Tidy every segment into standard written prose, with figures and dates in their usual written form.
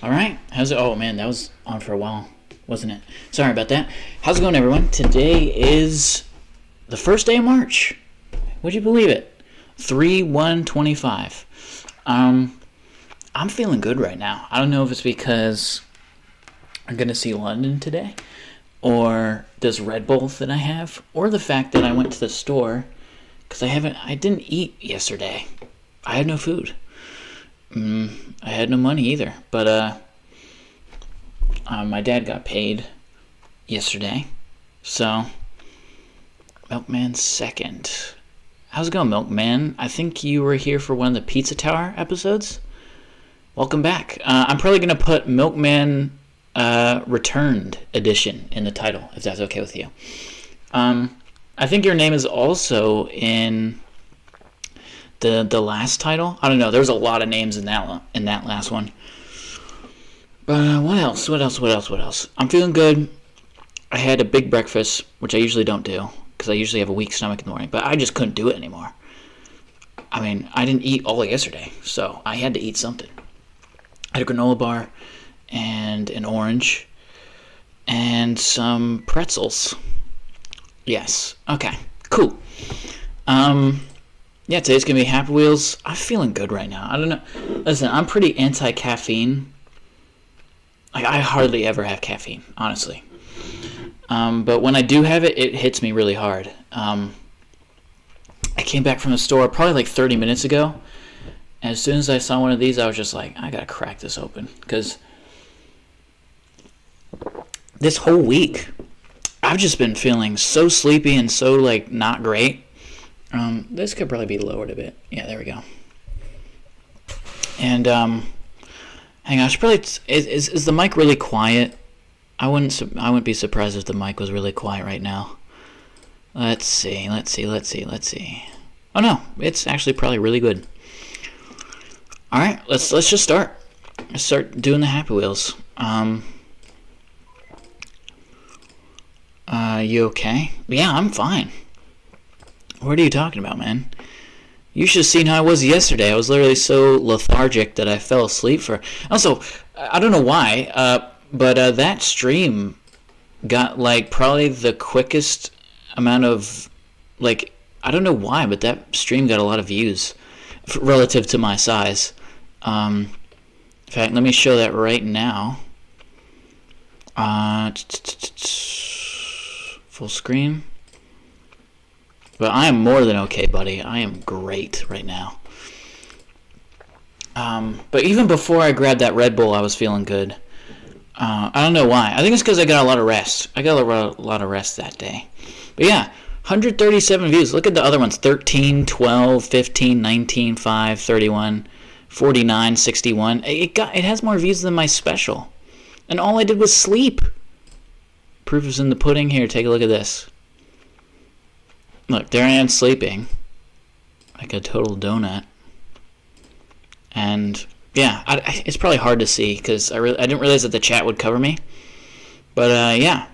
All right. How's it? Oh man, that was on for a while, wasn't it? Sorry about that. How's it going, everyone? Today is the first day of March. Would you believe it? 3/1/25. I'm feeling good right now. I don't know if it's because I'm gonna see London today, or this Red Bull that I have, or the fact that I went to the store because I didn't eat yesterday. I had no food. I had no money either, but my dad got paid yesterday, so Milkman second. How's it going, Milkman? I think you were here for one of the Pizza Tower episodes. Welcome back. I'm probably gonna put Milkman Returned Edition in the title, if that's okay with you. I think your name is also in the last title. I don't know. There's a lot of names in that last one. But what else? I'm feeling good. I had a big breakfast, which I usually don't do because I usually have a weak stomach in the morning. But I just couldn't do it anymore. I mean, I didn't eat all yesterday, so I had to eat something. I had a granola bar and an orange and some pretzels. Yes. Okay. Cool. Yeah, today's going to be Happy Wheels. I'm feeling good right now. I don't know. Listen, I'm pretty anti-caffeine. I hardly ever have caffeine, honestly. But when I do have it, it hits me really hard. I came back from the store probably like 30 minutes ago. And as soon as I saw one of these, I was just like, I got to crack this open. Because this whole week, I've just been feeling so sleepy and so, like, not great. This could probably be lowered a bit. Yeah, there we go. And, hang on, I should probably, is the mic really quiet? I wouldn't be surprised if the mic was really quiet right now. Let's see. Oh no, it's actually probably really good. Alright, let's just start. Let's start doing the Happy Wheels. You okay? Yeah, I'm fine. What are you talking about, man? You should have seen how I was yesterday. I was literally so lethargic that I fell asleep for... Also, I don't know why, but that stream got, like, probably the quickest amount of... Like, I don't know why, but that stream got a lot of views relative to my size. In fact, let me show that right now. Full screen. But I am more than okay, buddy. I am great right now. But even before I grabbed that Red Bull, I was feeling good. I don't know why. I think it's because I got a lot of rest. I got a lot of rest that day. But yeah, 137 views. Look at the other ones. 13, 12, 15, 19, 5, 31, 49, 61. It has more views than my special. And all I did was sleep. Proof is in the pudding. Here, take a look at this. Look, there I am sleeping. Like a total donut. And, yeah, it's probably hard to see because I didn't realize that the chat would cover me. But, yeah.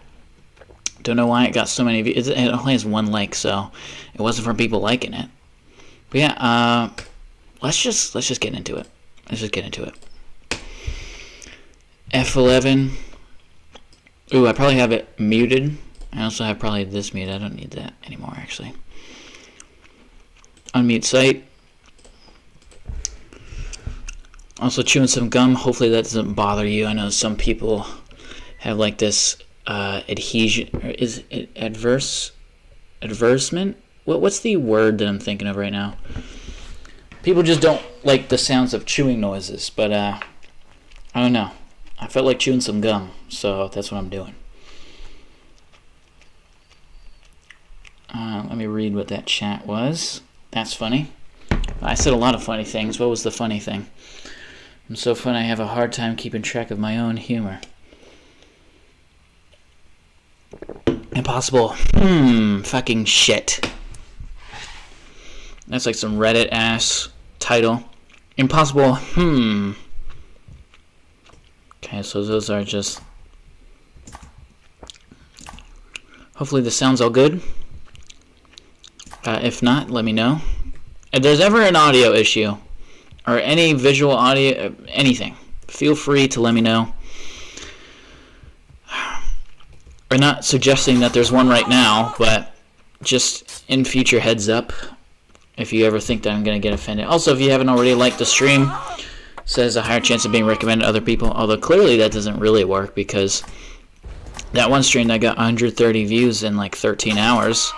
Don't know why it got so many views. It only has one like, so it wasn't from people liking it. But, yeah, let's just get into it. F11. Ooh, I probably have it muted. I also have probably this muted. I don't need that anymore, actually. Unmute site. Also chewing some gum. Hopefully that doesn't bother you. I know some people have like this adhesion. Or is it adversement? What's the word that I'm thinking of right now? People just don't like the sounds of chewing noises. But I don't know. I felt like chewing some gum, so that's what I'm doing. Let me read what that chat was. That's funny. I said a lot of funny things. What was the funny thing? I'm so funny I have a hard time keeping track of my own humor. Impossible. Fucking shit. That's like some Reddit ass title. Impossible. Okay, so those are just... Hopefully the sound's all good. If not, let me know. If there's ever an audio issue, or any visual audio, anything, feel free to let me know. I'm not suggesting that there's one right now, but just in future heads up if you ever think that I'm going to get offended. Also, if you haven't already liked the stream, says a higher chance of being recommended to other people, although clearly that doesn't really work because that one stream that got 130 views in like 13 hours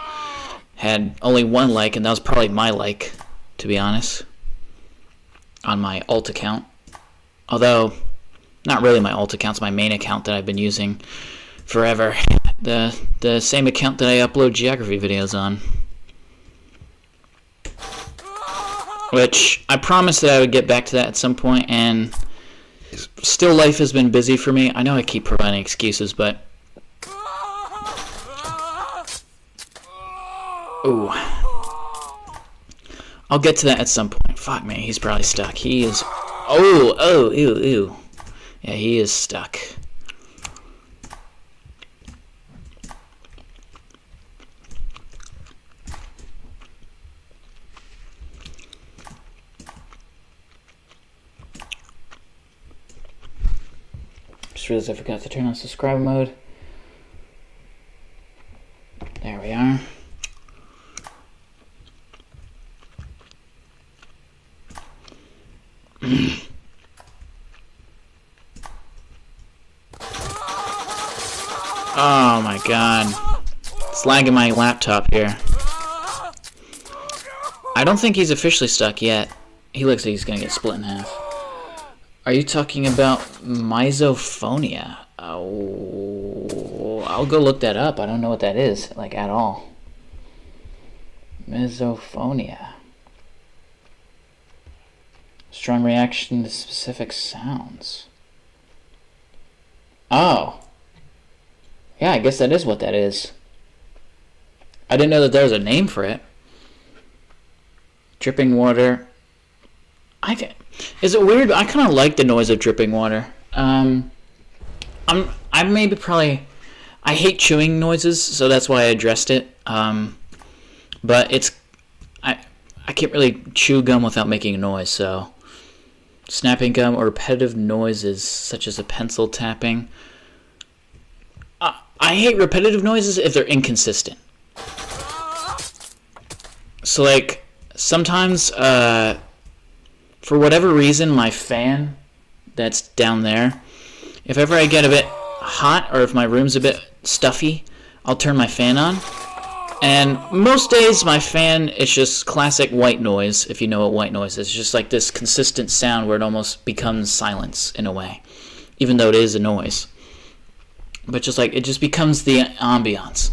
had only one like, and that was probably my like, to be honest, on my alt account. Although, not really my alt account, it's my main account that I've been using forever. The same account that I upload geography videos on. Which, I promised that I would get back to that at some point, and still life has been busy for me. I know I keep providing excuses, but... Ooh. I'll get to that at some point. Fuck me, he's probably stuck. He is... Oh, ew. Yeah, he is stuck. Just realized I forgot to turn on subscriber mode. There we are. Oh my god. It's lagging my laptop here. I don't think he's officially stuck yet. He looks like he's gonna get split in half. Are you talking about misophonia? Oh, I'll go look that up. I don't know what that is, like, at all. Misophonia. Strong reaction to specific sounds. Oh. Yeah, I guess that is what that is. I didn't know that there was a name for it. Dripping water. Is it weird? I kind of like the noise of dripping water. I hate chewing noises, so that's why I addressed it. But I can't really chew gum without making a noise, so snapping gum or repetitive noises such as a pencil tapping. I hate repetitive noises if they're inconsistent. So, like, sometimes, for whatever reason, my fan that's down there, if ever I get a bit hot or if my room's a bit stuffy, I'll turn my fan on. And most days, my fan is just classic white noise, if you know what white noise is. It's just like this consistent sound where it almost becomes silence in a way, even though it is a noise. But just like, it just becomes the ambiance.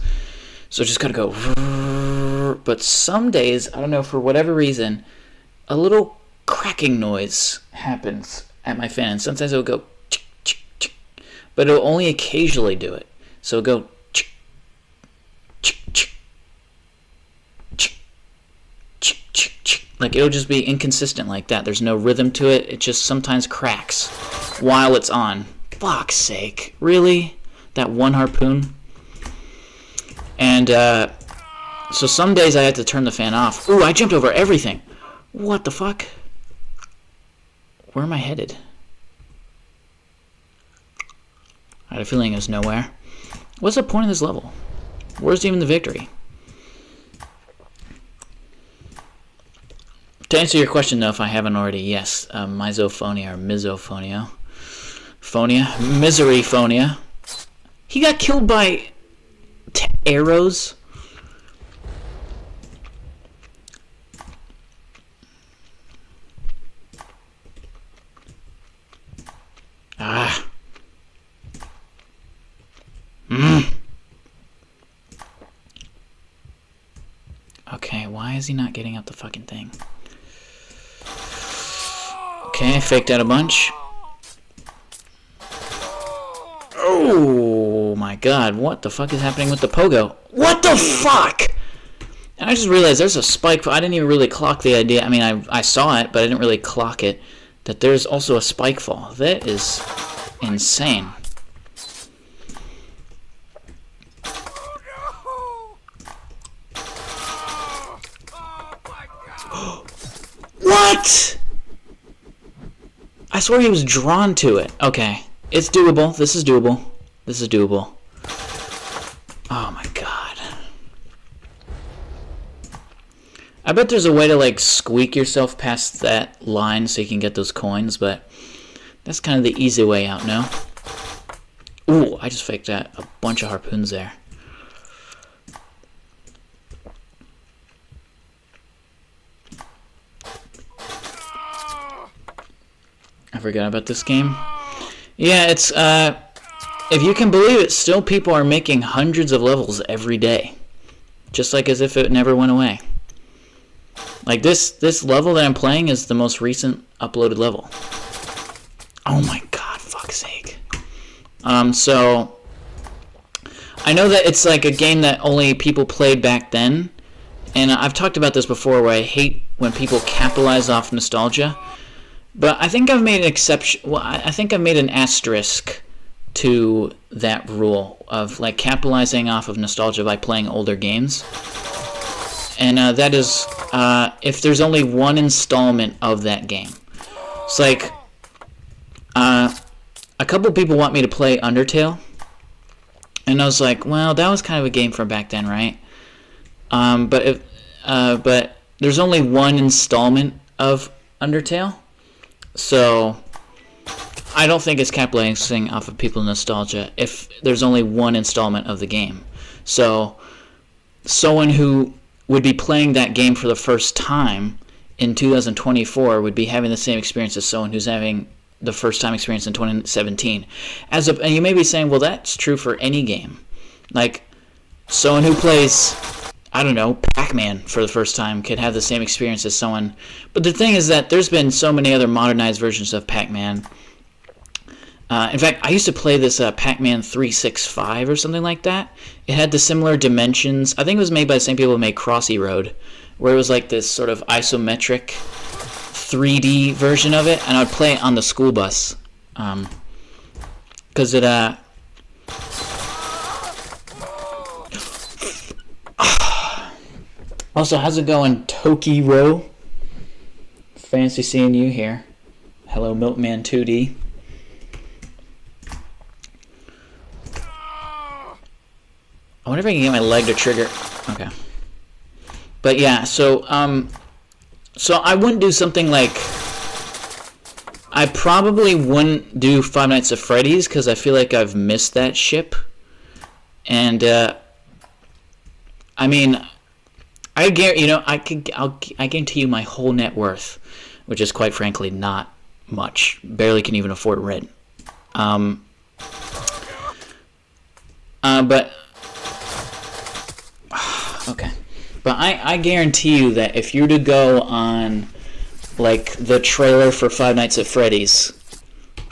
So just gotta go. But some days, I don't know, for whatever reason, a little cracking noise happens at my fan. And sometimes it'll go, chick, chick, chick, but it'll only occasionally do it. So it'll go, chick, chick, chick, chick, chick, chick, chick. Like, it'll just be inconsistent like that. There's no rhythm to it. It just sometimes cracks while it's on. Fuck's sake. Really? That one harpoon? And, so some days I had to turn the fan off. Ooh, I jumped over everything. What the fuck? Where am I headed? I had a feeling it was nowhere. What's the point of this level? Where's even the victory? To answer your question, though, if I haven't already, yes, misophonia or misophonia. Miseryphonia. He got killed by arrows. Ah. Okay, why is he not getting up the fucking thing? Okay, I faked out a bunch. Oh my god, what the fuck is happening with the pogo? What the fuck? And I just realized there's a spike. I didn't even really clock the idea. I mean, I saw it, but I didn't really clock it. That there's also a spike fall. That is insane. What? I swear he was drawn to it. Okay. It's doable. This is doable. This is doable. Oh my god. I bet there's a way to, like, squeak yourself past that line so you can get those coins, but that's kind of the easy way out, no? Ooh, I just faked that. A bunch of harpoons there. I forgot about this game. Yeah, it's, if you can believe it, still people are making hundreds of levels every day. Just like as if it never went away. Like, this level that I'm playing is the most recent uploaded level. Oh my god, fuck's sake. So, I know that it's like a game that only people played back then. And I've talked about this before, where I hate when people capitalize off nostalgia. But I think I've made an exception. Well, I think I've made an asterisk to that rule of, like, capitalizing off of nostalgia by playing older games. And that is if there's only one installment of that game. It's like a couple people want me to play Undertale, and I was like, well, that was kind of a game from back then, right? But there's only one installment of Undertale. So, I don't think it's capitalizing off of people's nostalgia if there's only one installment of the game. So, someone who would be playing that game for the first time in 2024 would be having the same experience as someone who's having the first time experience in 2017. And you may be saying, well, that's true for any game. Like, someone who plays, I don't know, Pac-Man for the first time could have the same experience as someone. But the thing is that there's been so many other modernized versions of Pac-Man. In fact, I used to play this Pac-Man 365 or something like that. It had the similar dimensions. I think it was made by the same people who made Crossy Road, where it was like this sort of isometric 3D version of it, and I'd play it on the school bus. Because it, Also, how's it going, Toki Row? Fancy seeing you here. Hello, Milkman 2D. I wonder if I can get my leg to trigger. Okay. But yeah, so I wouldn't do something like, I probably wouldn't do Five Nights at Freddy's because I feel like I've missed that ship. And I mean, I guarantee you my whole net worth, which is quite frankly not much. Barely can even afford rent. But okay. But I guarantee you that if you were to go on, like, the trailer for Five Nights at Freddy's,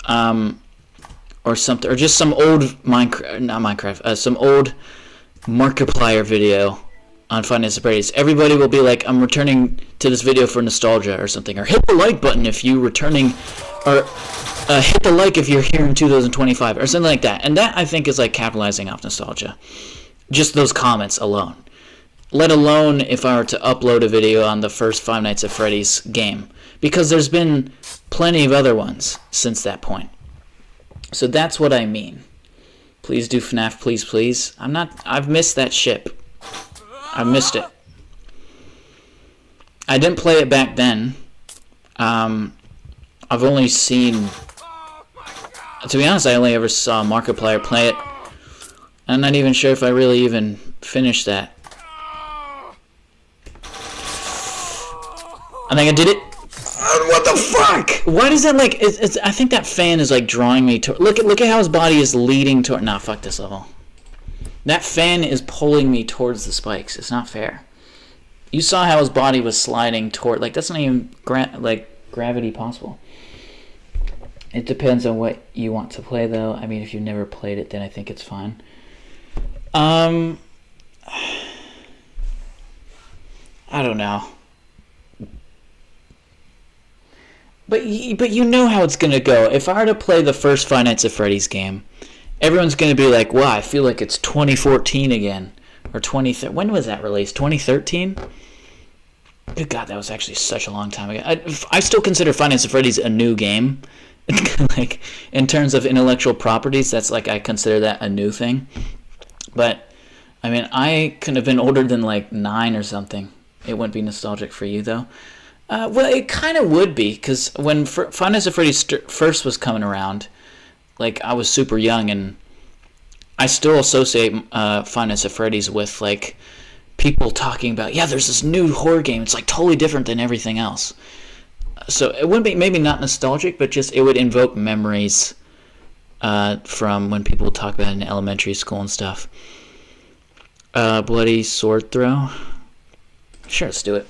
or something, or just some old some old Markiplier video on Five Nights at Freddy's, everybody will be like, I'm returning to this video for nostalgia or something, or hit the like button if you're returning, or hit the like if you're here in 2025, or something like that. And that, I think, is like capitalizing off nostalgia. Just those comments alone. Let alone if I were to upload a video on the first Five Nights at Freddy's game. Because there's been plenty of other ones since that point. So that's what I mean. Please do FNAF, please, please. I've missed that ship. I've missed it. I didn't play it back then. I've only seen... To be honest, I only ever saw Markiplier play it. I'm not even sure if I really even finished that. I think I did it. What the fuck? Why does that, like... I think that fan is, like, drawing me to... Look at how his body is leading toward... Nah, fuck this level. That fan is pulling me towards the spikes. It's not fair. You saw how his body was sliding toward... Like, that's not even, gravity possible. It depends on what you want to play, though. I mean, if you've never played it, then I think it's fine. I don't know. But you know how it's going to go. If I were to play the first Five Nights at Freddy's game, everyone's going to be like, wow, I feel like it's 2014 again. Or 2013. When was that released? 2013? Good God, that was actually such a long time ago. I still consider Five Nights at Freddy's a new game. Like, in terms of intellectual properties, that's like, I consider that a new thing. But I mean, I could have been older than like 9 or something. It wouldn't be nostalgic for you though. Well, it kind of would be, because when Five Nights at Freddy's first was coming around, like, I was super young, and I still associate Five Nights at Freddy's with like people talking about, yeah, there's this new horror game. It's like totally different than everything else. So it wouldn't be, maybe not nostalgic, but just it would invoke memories from when people would talk about it in elementary school and stuff. Bloody sword throw. Sure, let's do it.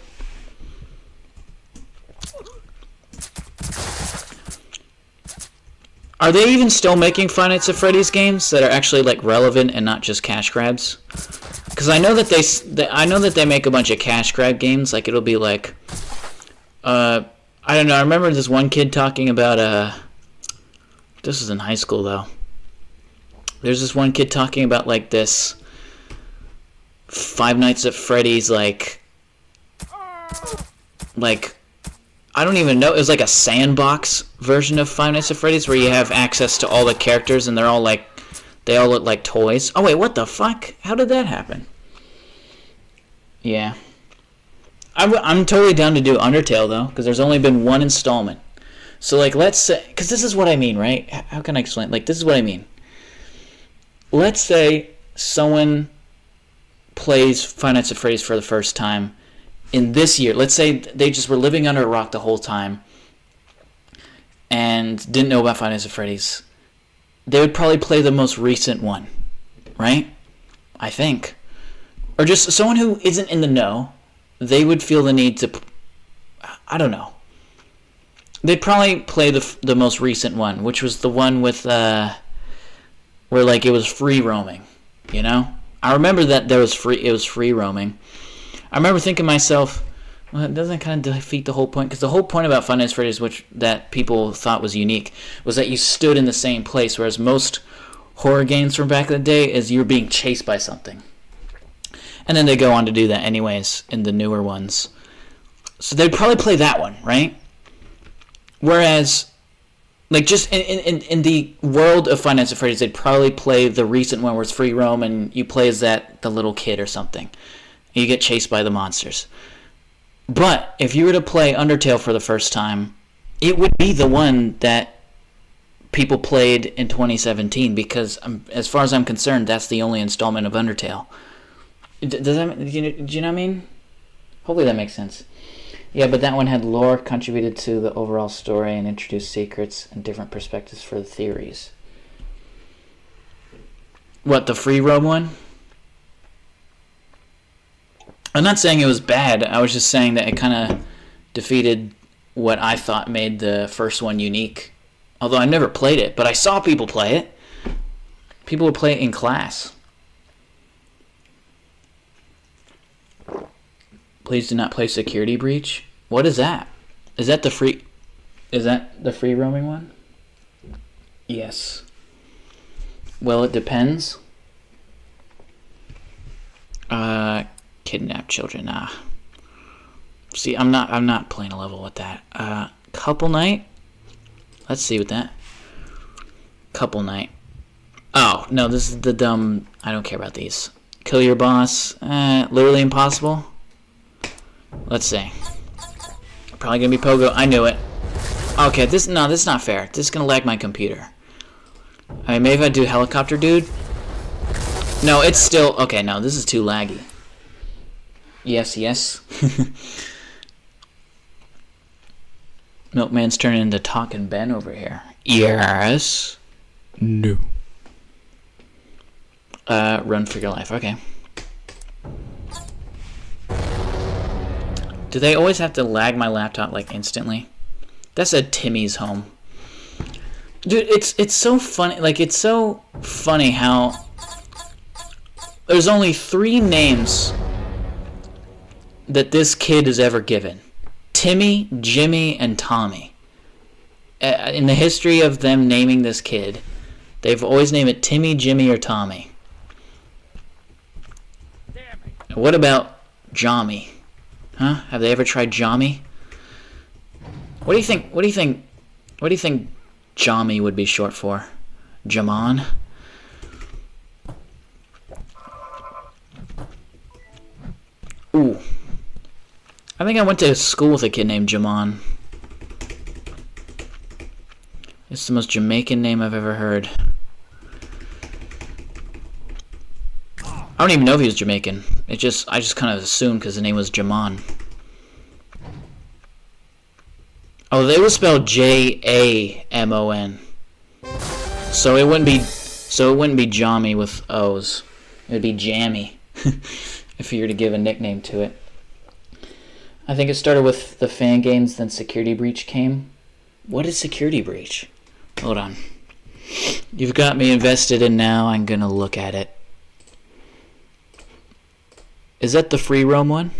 Are they even still making Five Nights at Freddy's games that are actually like relevant and not just cash grabs? Because I know that they make a bunch of cash grab games. Like, it'll be like, I don't know. I remember this one kid talking about this was in high school though. There's this one kid talking about like this Five Nights at Freddy's like I don't even know. It was like a sandbox version of Five Nights at Freddy's where you have access to all the characters and they all look like toys. Oh wait, what the fuck? How did that happen? Yeah. I'm totally down to do Undertale though, because there's only been one installment. So like, let's say, because this is what I mean, right? How can I explain? Like, this is what I mean. Let's say someone plays Five Nights at Freddy's for the first time in this year. Let's say they just were living under a rock the whole time and didn't know about Five Nights at Freddy's. They would probably play the most recent one, right? I think. Or just someone who isn't in the know, they would feel the need to, I don't know. They'd probably play the most recent one, which was the one with, where like it was free roaming, you know? I remember that it was free roaming. I remember thinking to myself, well, it doesn't kind of defeat the whole point, because the whole point about Five Nights at Freddy's, which that people thought was unique, was that you stood in the same place, whereas most horror games from back in the day is you're being chased by something. And then they go on to do that anyways in the newer ones. So they'd probably play that one, right? Whereas, like, just in the world of Five Nights at Freddy's, they'd probably play the recent one where it's free roam and you play as the little kid or something. And you get chased by the monsters. But if you were to play Undertale for the first time, it would be the one that people played in 2017, because as far as I'm concerned, that's the only installment of Undertale. Does that, do you know what I mean? Hopefully that makes sense. Yeah, but that one had lore, contributed to the overall story, and introduced secrets and different perspectives for the theories. What, the free roam one? I'm not saying it was bad. I was just saying that it kind of defeated what I thought made the first one unique. Although I never played it, but I saw people play it. People would play it in class. Please do not play Security Breach. What is that? Is that the free roaming one? Yes. Well, it depends. Kidnap children. See, I'm not playing a level with that. Couple night. Let's see with that. Couple night. Oh no, this is the dumb. I don't care about these. Kill your boss. Literally impossible. Let's see. Probably gonna be Pogo. I knew it. Okay, this is not fair. This is gonna lag my computer. I mean, maybe if I do helicopter dude. No, it's still okay. No, this is too laggy. Yes. Milkman's turning into Talking Ben over here. Yes. No. Run for your life. Okay. Do they always have to lag my laptop like instantly? That said Timmy's home. Dude, it's so funny. Like, it's so funny how there's only 3 names that this kid is ever given. Timmy, Jimmy, and Tommy. In the history of them naming this kid, they've always named it Timmy, Jimmy, or Tommy. What about Jommy? Huh? Have they ever tried Jommy? What do you think Jami would be short for. Jaman. Ooh. I think I went to school with a kid named Jaman. It's the most Jamaican name I've ever heard. I don't even know if he was Jamaican. I just kind of assumed because the name was Jaman. Oh, they were spelled Jamon. So it wouldn't be Jami with O's. It would be Jammy. If you were to give a nickname to it. I think it started with the fan games, then Security Breach came. What is Security Breach? Hold on. You've got me invested in now. I'm gonna look at it. Is that the free roam one?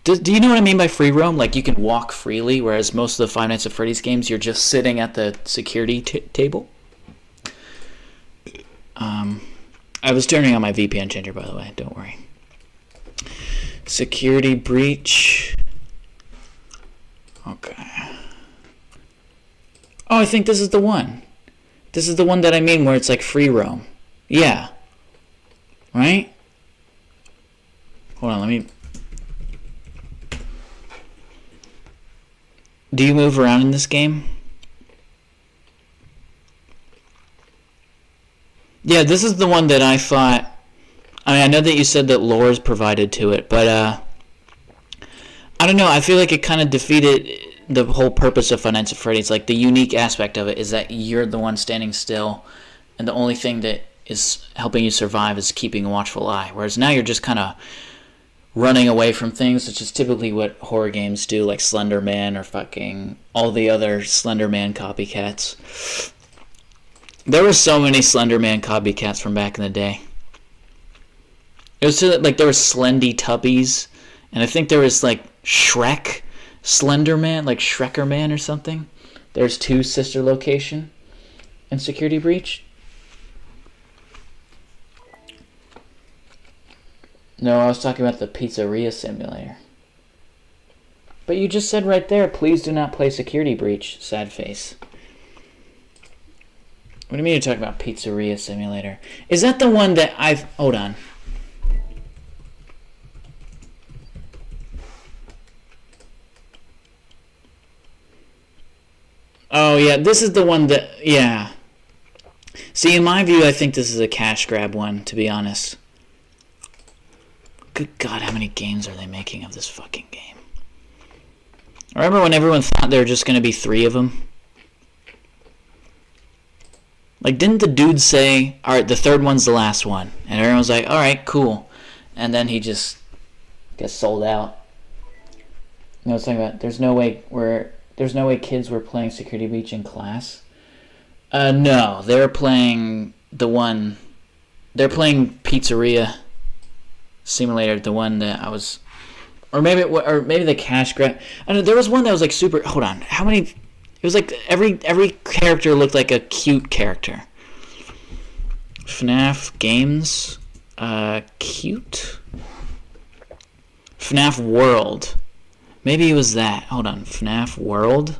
Do you know what I mean by free roam? Like you can walk freely, whereas most of the Five Nights at Freddy's games, you're just sitting at the security table. I was turning on my VPN changer, by the way. Don't worry. Security Breach. Okay. Oh, I think this is the one. This is the one that I mean where it's like free roam. Yeah. Right? Hold on, let me... Do you move around in this game? Yeah, this is the one that I thought... I mean, I know that you said that lore is provided to it, but I don't know, I feel like it kind of defeated the whole purpose of Five Nights at Freddy's. Like, the unique aspect of it is that you're the one standing still, and the only thing that is helping you survive is keeping a watchful eye. Whereas now you're just kind of running away from things, which is typically what horror games do, like Slender Man or fucking all the other Slender Man copycats. There were so many Slender Man copycats from back in the day. It was like there were Slendy Tubbies, and I think there was like Shrek Slender Man, like Shrekker Man or something. There's 2 sister location in Security Breach. No, I was talking about the Pizzeria Simulator. But you just said right there, please do not play Security Breach, sad face. What do you mean you're talking about Pizzeria Simulator? Is that the one that I've... Hold on. Oh, yeah, this is the one that... Yeah. See, in my view, I think this is a cash grab one, to be honest. Good God, how many games are they making of this fucking game? I remember when everyone thought there were just going to be 3 of them? Like, didn't the dude say, alright, the 3rd one's the last one? And everyone was like, alright, cool. And then he just gets sold out. You know, I was talking about, there's no way kids were playing Security Breach in class. No, they were playing they're playing Pizzeria Simulator, the one that I was, or maybe the cash grab. I don't know, there was one that was like super, hold on, how many, it was like every character looked like a cute character. FNAF games, cute. FNAF World. Maybe it was that. Hold on, FNAF World.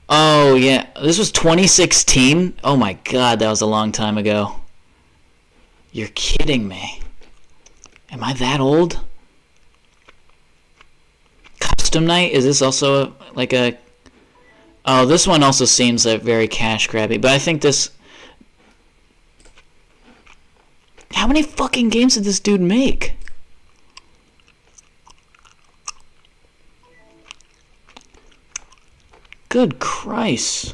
Oh yeah, this was 2016. Oh my God, that was a long time ago. You're kidding me. Am I that old? Custom Night? Is this also like a... Oh, this one also seems like very cash grabby, but I think this... How many fucking games did this dude make? Good Christ.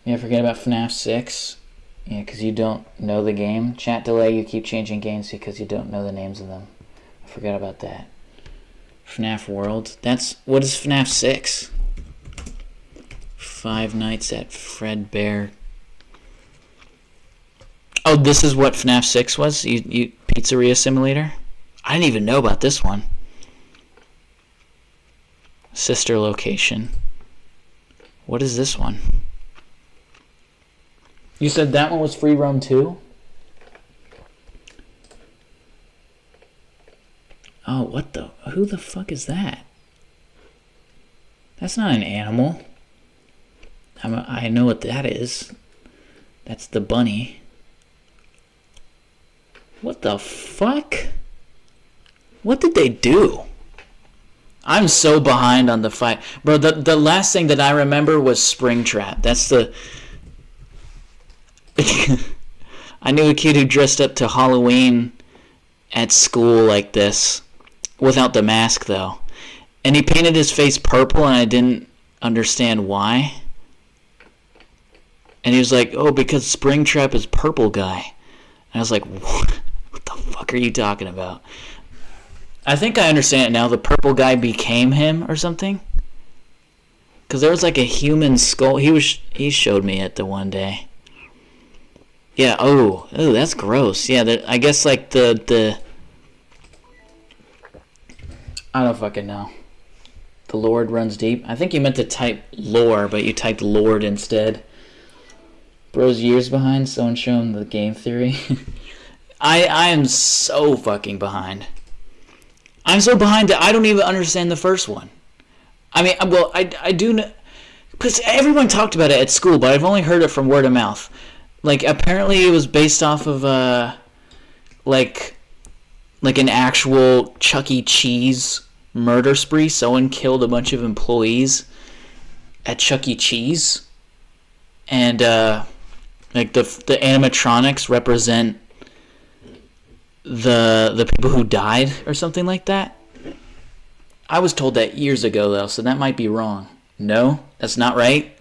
Yeah, forget about FNAF 6. Yeah, because you don't know the game. Chat delay, you keep changing games because you don't know the names of them. I forgot about that. FNAF World. What is FNAF 6? Five Nights at Fredbear. Oh, this is what FNAF 6 was? You Pizzeria Simulator? I didn't even know about this one. Sister location. What is this one? You said that one was free roam too? Oh, what the... Who the fuck is that? That's not an animal. I know what that is. That's the bunny. What the fuck? What did they do? I'm so behind on the fight. Bro, the last thing that I remember was Springtrap. That's the... I knew a kid who dressed up to Halloween at school like this. Without the mask, though. And he painted his face purple, and I didn't understand why. And he was like, oh, because Springtrap is purple guy. And I was like, what the fuck are you talking about? I think I understand it now. The purple guy became him or something. Because there was like a human skull. He showed me it the one day. Yeah, oh, that's gross. Yeah, I guess like the I don't fucking know. The Lord runs deep. I think you meant to type lore, but you typed Lord instead. Bro's years behind. Someone show him the game theory. I am so fucking behind. I'm so behind that I don't even understand the first one. I mean, well, I do know, because everyone talked about it at school, but I've only heard it from word of mouth. Like, apparently it was based off of, like an actual Chuck E. Cheese murder spree. Someone killed a bunch of employees at Chuck E. Cheese. And, like, the animatronics represent the people who died or something like that. I was told that years ago, though, so that might be wrong. No, that's not right.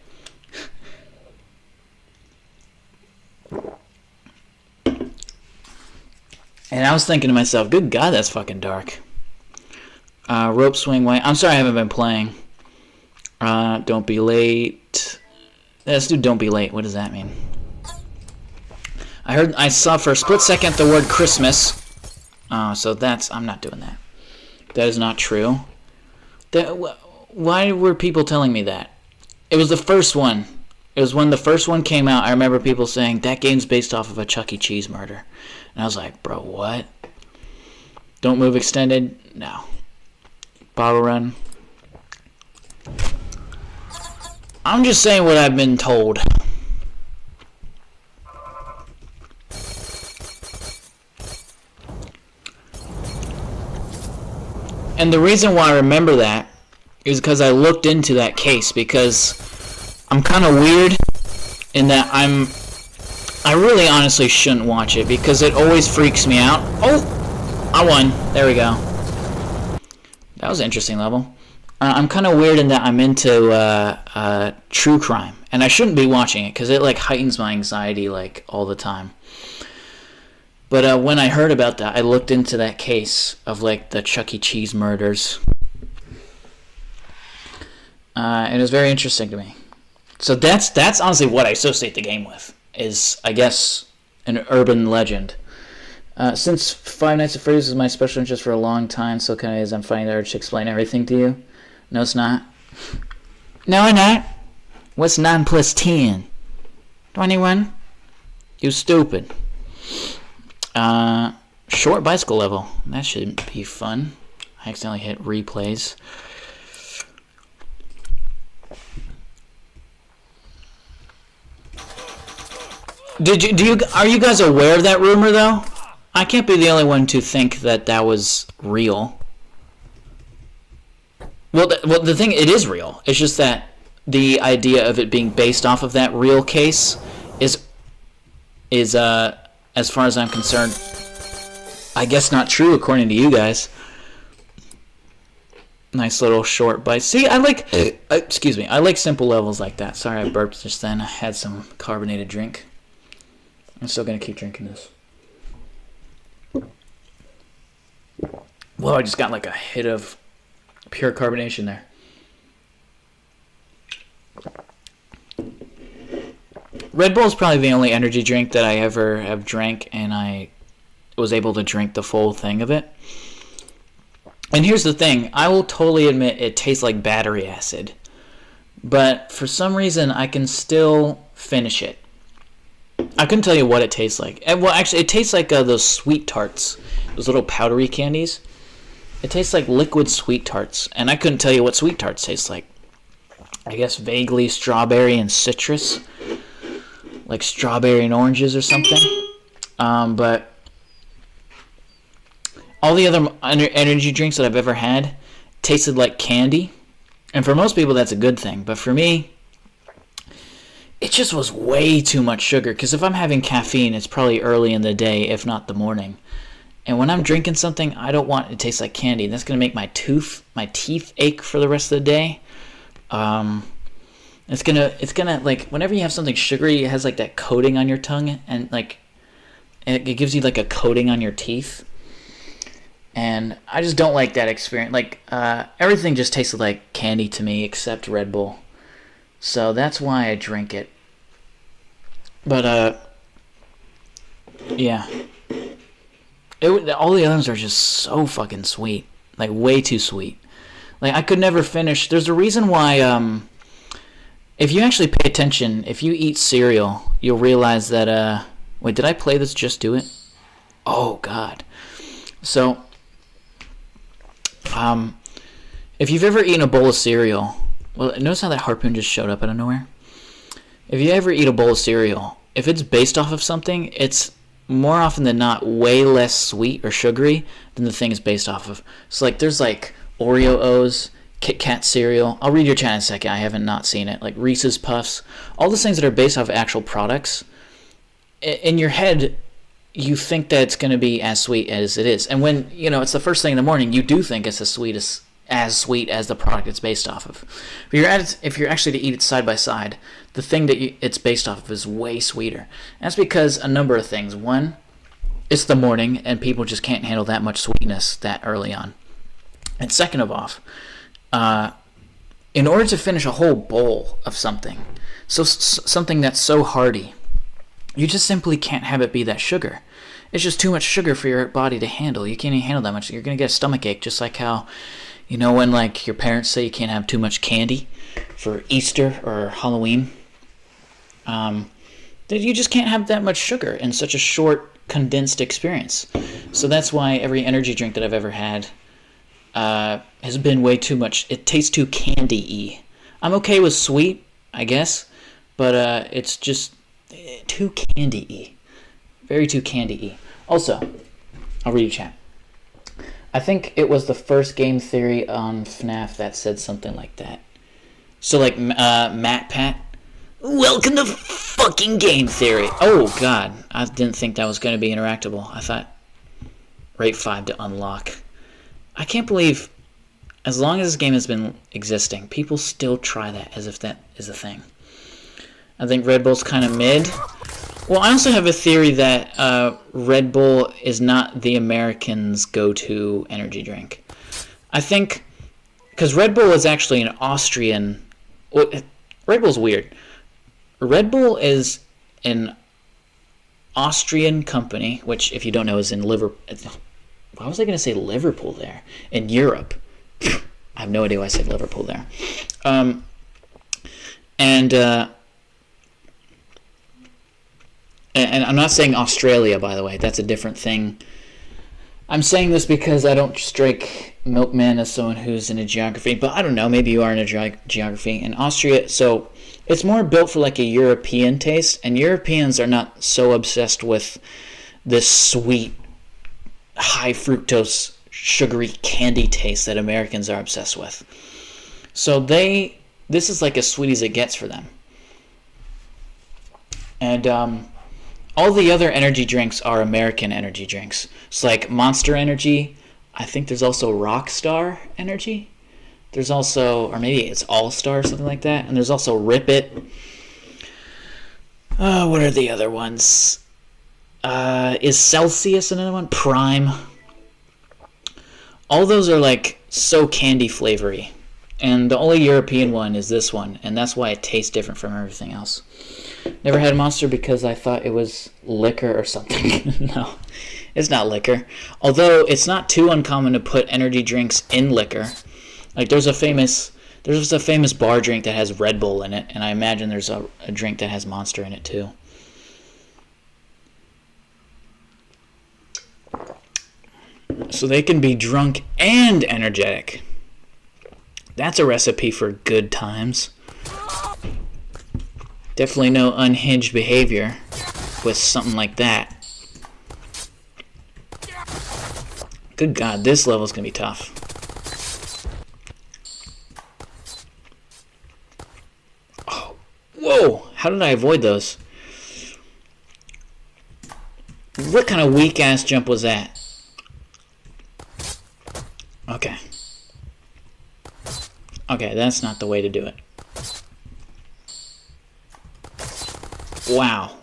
And I was thinking to myself, good God, that's fucking dark. Rope swing way. I'm sorry I haven't been playing. Don't be late. Let's do don't be late. What does that mean? I saw for a split second the word Christmas. So I'm not doing that. That is not true. Why were people telling me that? It was the first one. It was when the first one came out. I remember people saying, that game's based off of a Chuck E. Cheese murder. And I was like, bro, what? Don't move extended? No. Bottle run? I'm just saying what I've been told. And the reason why I remember that is because I looked into that case, because I'm kind of weird in that I really honestly shouldn't watch it because it always freaks me out. Oh, I won. There we go. That was an interesting level. I'm kind of weird in that I'm into true crime, and I shouldn't be watching it because it like heightens my anxiety like all the time. But when I heard about that, I looked into that case of like the Chuck E. Cheese murders. And it was very interesting to me. So that's honestly what I associate the game with, is, I guess, an urban legend. Since Five Nights at Freddy's is my special interest for a long time, so kind of as I'm finding the urge to explain everything to you. No, it's not. No, it's not. What's 9 plus 10? 21? You stupid. Short bicycle level. That should be fun. I accidentally hit replays. Are you guys aware of that rumor, though? I can't be the only one to think that was real. Well, the thing, it is real. It's just that the idea of it being based off of that real case is as far as I'm concerned, I guess not true according to you guys. Nice little short bite. See, I like, excuse me, I like simple levels like that. Sorry I burped just then. I had some carbonated drink. I'm still going to keep drinking this. Whoa, I just got like a hit of pure carbonation there. Red Bull is probably the only energy drink that I ever have drank, and I was able to drink the full thing of it. And here's the thing. I will totally admit it tastes like battery acid. But for some reason, I can still finish it. I couldn't tell you what it tastes like. Well, actually, it tastes like those sweet tarts. Those little powdery candies. It tastes like liquid sweet tarts. And I couldn't tell you what sweet tarts taste like. I guess vaguely strawberry and citrus, like strawberry and oranges or something. But all the other energy drinks that I've ever had tasted like candy. And for most people, that's a good thing. But for me, it just was way too much sugar. Because if I'm having caffeine, it's probably early in the day, if not the morning. And when I'm drinking something, I don't want it to taste like candy. That's going to make my teeth ache for the rest of the day. It's gonna like, whenever you have something sugary, it has like that coating on your tongue, and like it gives you like a coating on your teeth. And I just don't like that experience. Like, everything just tasted like candy to me except Red Bull. So that's why I drink it. But, yeah. All the others are just so fucking sweet. Like, way too sweet. Like, I could never finish. There's a reason why, if you actually pay attention, if you eat cereal, you'll realize that, wait, did I play this Just Do It? Oh, God. So, if you've ever eaten a bowl of cereal, well, notice how that harpoon just showed up out of nowhere? If you ever eat a bowl of cereal, if it's based off of something, it's more often than not way less sweet or sugary than the thing is based off of. So, like, there's, like, Oreo O's, Kit Kat cereal. I'll read your chat in a second. I haven't not seen it. Like, Reese's Puffs. All those things that are based off of actual products. In your head, you think that it's going to be as sweet as it is. And when, it's the first thing in the morning, you do think it's as sweet as the product it's based off of. If you're actually to eat it side by side, the thing that it's based off of is way sweeter. And that's because a number of things. One, it's the morning, and people just can't handle that much sweetness that early on. And second of all, in order to finish a whole bowl of something, something that's so hearty, you just simply can't have it be that sugar. It's just too much sugar for your body to handle. You can't even handle that much. You're going to get a stomach ache, just like how, when like your parents say you can't have too much candy for Easter or Halloween. That you just can't have that much sugar in such a short, condensed experience. So that's why every energy drink that I've ever had has been way too much. It tastes too candy-y. I'm okay with sweet, I guess, but it's just too candy-y. Very too candy-y. Also, I'll read your chat. I think it was the first game theory on FNAF that said something like that. So, like, Matt Pat, welcome to fucking game theory. Oh, God. I didn't think that was going to be interactable. I thought rate 5 to unlock. I can't believe, as long as this game has been existing, people still try that as if that is a thing. I think Red Bull's kind of mid. Well, I also have a theory that Red Bull is not the Americans' go-to energy drink. I think, because Red Bull is actually an Austrian... Well, Red Bull's weird. Red Bull is an Austrian company, which, if you don't know, is in Liverpool. Why was I going to say Liverpool there? In Europe. I have no idea why I said Liverpool there. And I'm not saying Australia, by the way. That's a different thing. I'm saying this because I don't strike Milkman as someone who's in a geography. But I don't know. Maybe you are in a geography. In Austria, so it's more built for like a European taste. And Europeans are not so obsessed with this sweet, high fructose, sugary candy taste that Americans are obsessed with. So this is like as sweet as it gets for them. And all the other energy drinks are American energy drinks. It's like Monster Energy. I think there's also Rockstar Energy. There's also, or maybe it's All Star or something like that. And there's also Rip It. What are the other ones? Is Celsius another one? Prime. All those are like so candy flavory. And the only European one is this one. And that's why it tastes different from everything else. Never had Monster because I thought it was liquor or something. No, it's not liquor. Although it's not too uncommon to put energy drinks in liquor. Like there's a famous bar drink that has Red Bull in it, and I imagine there's a drink that has Monster in it too. So they can be drunk and energetic. That's a recipe for good times. Definitely no unhinged behavior with something like that. Good God, this level's gonna be tough. Oh, whoa! How did I avoid those? What kind of weak-ass jump was that? Okay. Okay, that's not the way to do it. Wow.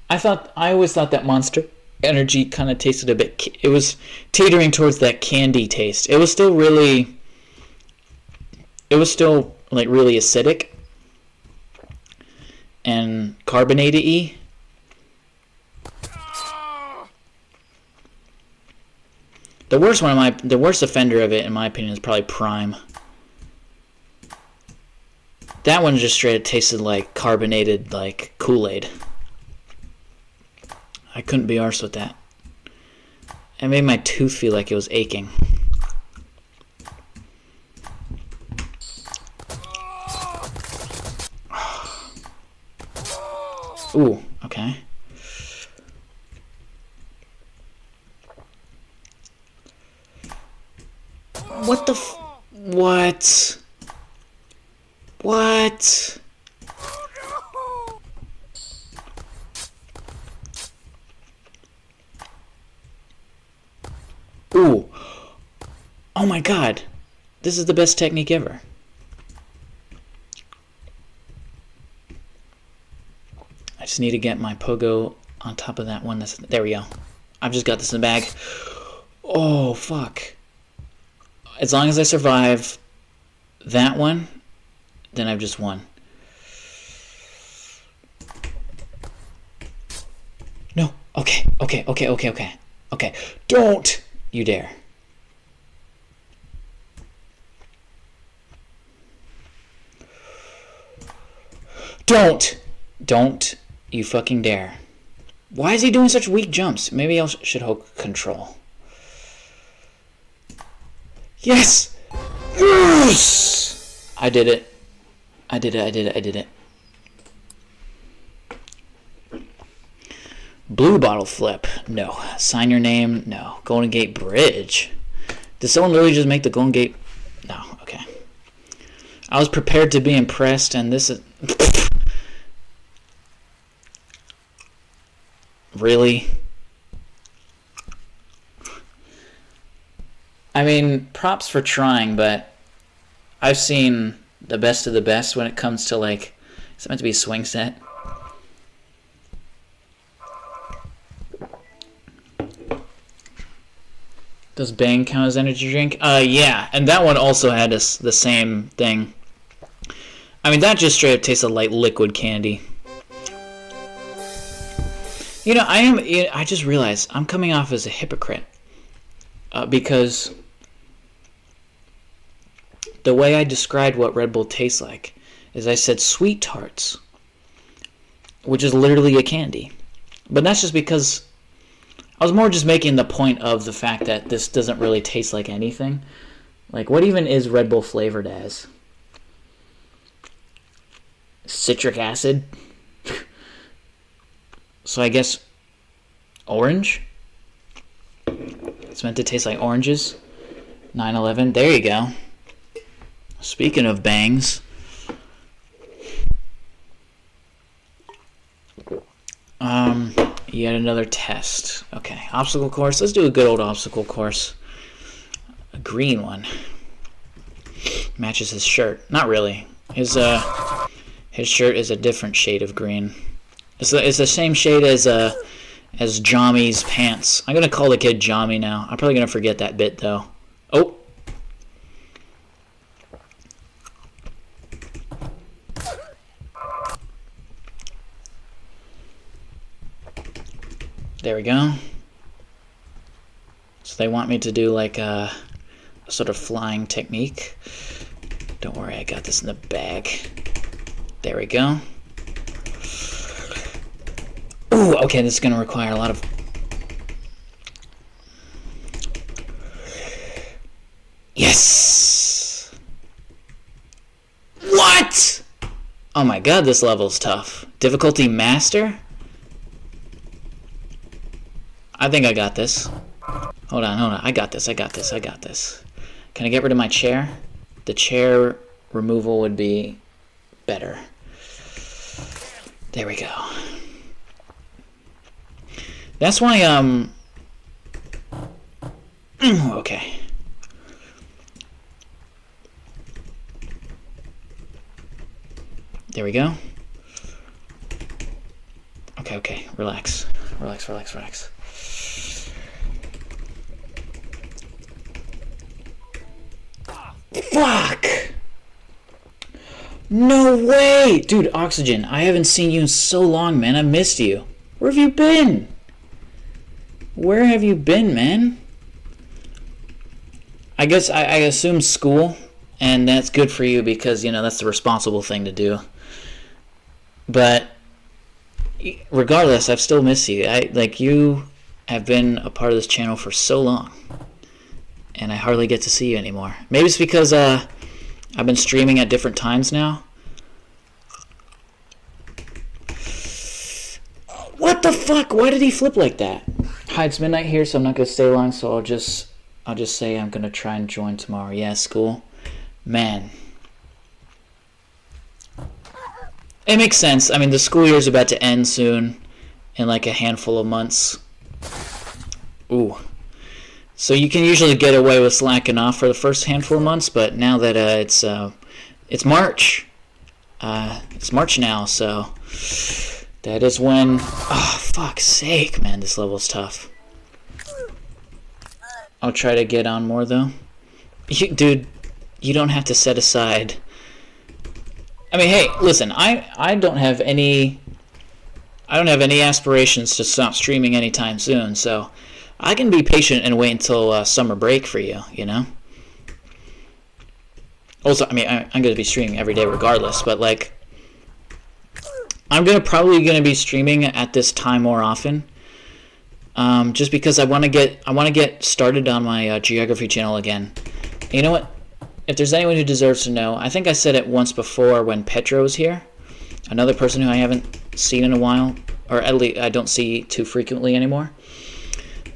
I always thought that Monster Energy kind of tasted a bit... It was teetering towards that candy taste. It was still really... It was still, like, really acidic. And carbonated-y. The worst offender of it, in my opinion, is probably Prime. That one just straight up tasted like carbonated, like Kool-Aid. I couldn't be arsed with that. It made my tooth feel like it was aching. Ooh, okay. What the what? What? Ooh. Oh my God. This is the best technique ever. I just need to get my pogo on top of that one. There we go. I've just got this in the bag. Oh, fuck. As long as I survive that one, then I've just won. No. Okay. Okay. Don't you dare. Don't you fucking dare. Why is he doing such weak jumps? Maybe I should hold control. Yes! Yes! I did it. I did it. Blue bottle flip. No. Sign your name. No. Golden Gate Bridge. Did someone literally just make the Golden Gate? No. Okay. I was prepared to be impressed, and this is... Really? I mean, props for trying, but I've seen the best of the best when it comes to, like... Is it meant to be a swing set? Does Bang count as energy drink? Yeah, and that one also had the same thing. I mean, that just straight up tasted like liquid candy. You know, I just realized I'm coming off as a hypocrite. Because the way I described what Red Bull tastes like is I said sweet tarts, which is literally a candy. But that's just because I was more just making the point of the fact that this doesn't really taste like anything. Like, what even is Red Bull flavored as? Citric acid? So I guess orange? It's meant to taste like oranges. 9/11. There you go. Speaking of bangs. Yet another test. Okay, obstacle course. Let's do a good old obstacle course. A green one. Matches his shirt. Not really. His shirt is a different shade of green. It's the same shade as Jommy's pants. I'm gonna call the kid Jommy now. I'm probably gonna forget that bit though. Oh. There we go. So they want me to do like a sort of flying technique. Don't worry, I got this in the bag. There we go. Ooh, okay, this is going to require a lot of... Yes! What? Oh my god, this level's tough. Difficulty master? I think I got this. Hold on. I got this. Can I get rid of my chair? The chair removal would be better. There we go. That's why, okay. There we go. Okay. Relax. Fuck! No way! Dude, Oxygen, I haven't seen you in so long, man. I missed you. Where have you been? Where have you been, man? I guess I assume school, and that's good for you because, you know, that's the responsible thing to do. But regardless, I've still missed you. You have been a part of this channel for so long, and I hardly get to see you anymore. Maybe it's because I've been streaming at different times now. What the fuck? Why did he flip like that? Hi, it's midnight here, so I'm not gonna stay long. So I'll just say I'm gonna try and join tomorrow. Yeah, school, man. It makes sense. I mean, the school year is about to end soon, in like a handful of months. Ooh. So you can usually get away with slacking off for the first handful of months, but now that it's March, it's March now, so that is when. Oh, fuck's sake, man, this level's tough. I'll try to get on more though. Dude, you don't have to set aside. I mean, hey, listen, I don't have any aspirations to stop streaming anytime soon, so I can be patient and wait until summer break for you, you know? Also, I mean, I'm going to be streaming every day regardless, but, like, I'm probably going to be streaming at this time more often, just because I want to get started on my geography channel again. And you know what? If there's anyone who deserves to know, I think I said it once before when Petro was here, another person who I haven't seen in a while, or at least I don't see too frequently anymore.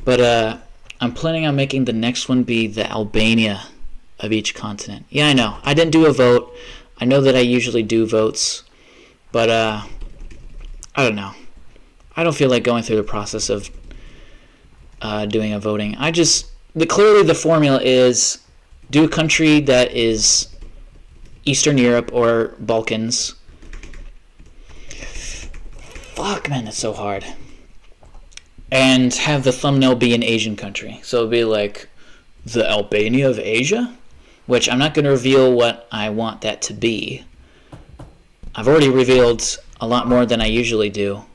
But I'm planning on making the next one be the Albania of each continent. Yeah, I know. I didn't do a vote. I know that I usually do votes. But I don't know. I don't feel like going through the process of doing a voting. Clearly the formula is do a country that is Eastern Europe or Balkans. Fuck, man, that's so hard. And have the thumbnail be an Asian country. So it'll be like the Albania of Asia, which I'm not going to reveal what I want that to be. I've already revealed a lot more than I usually do,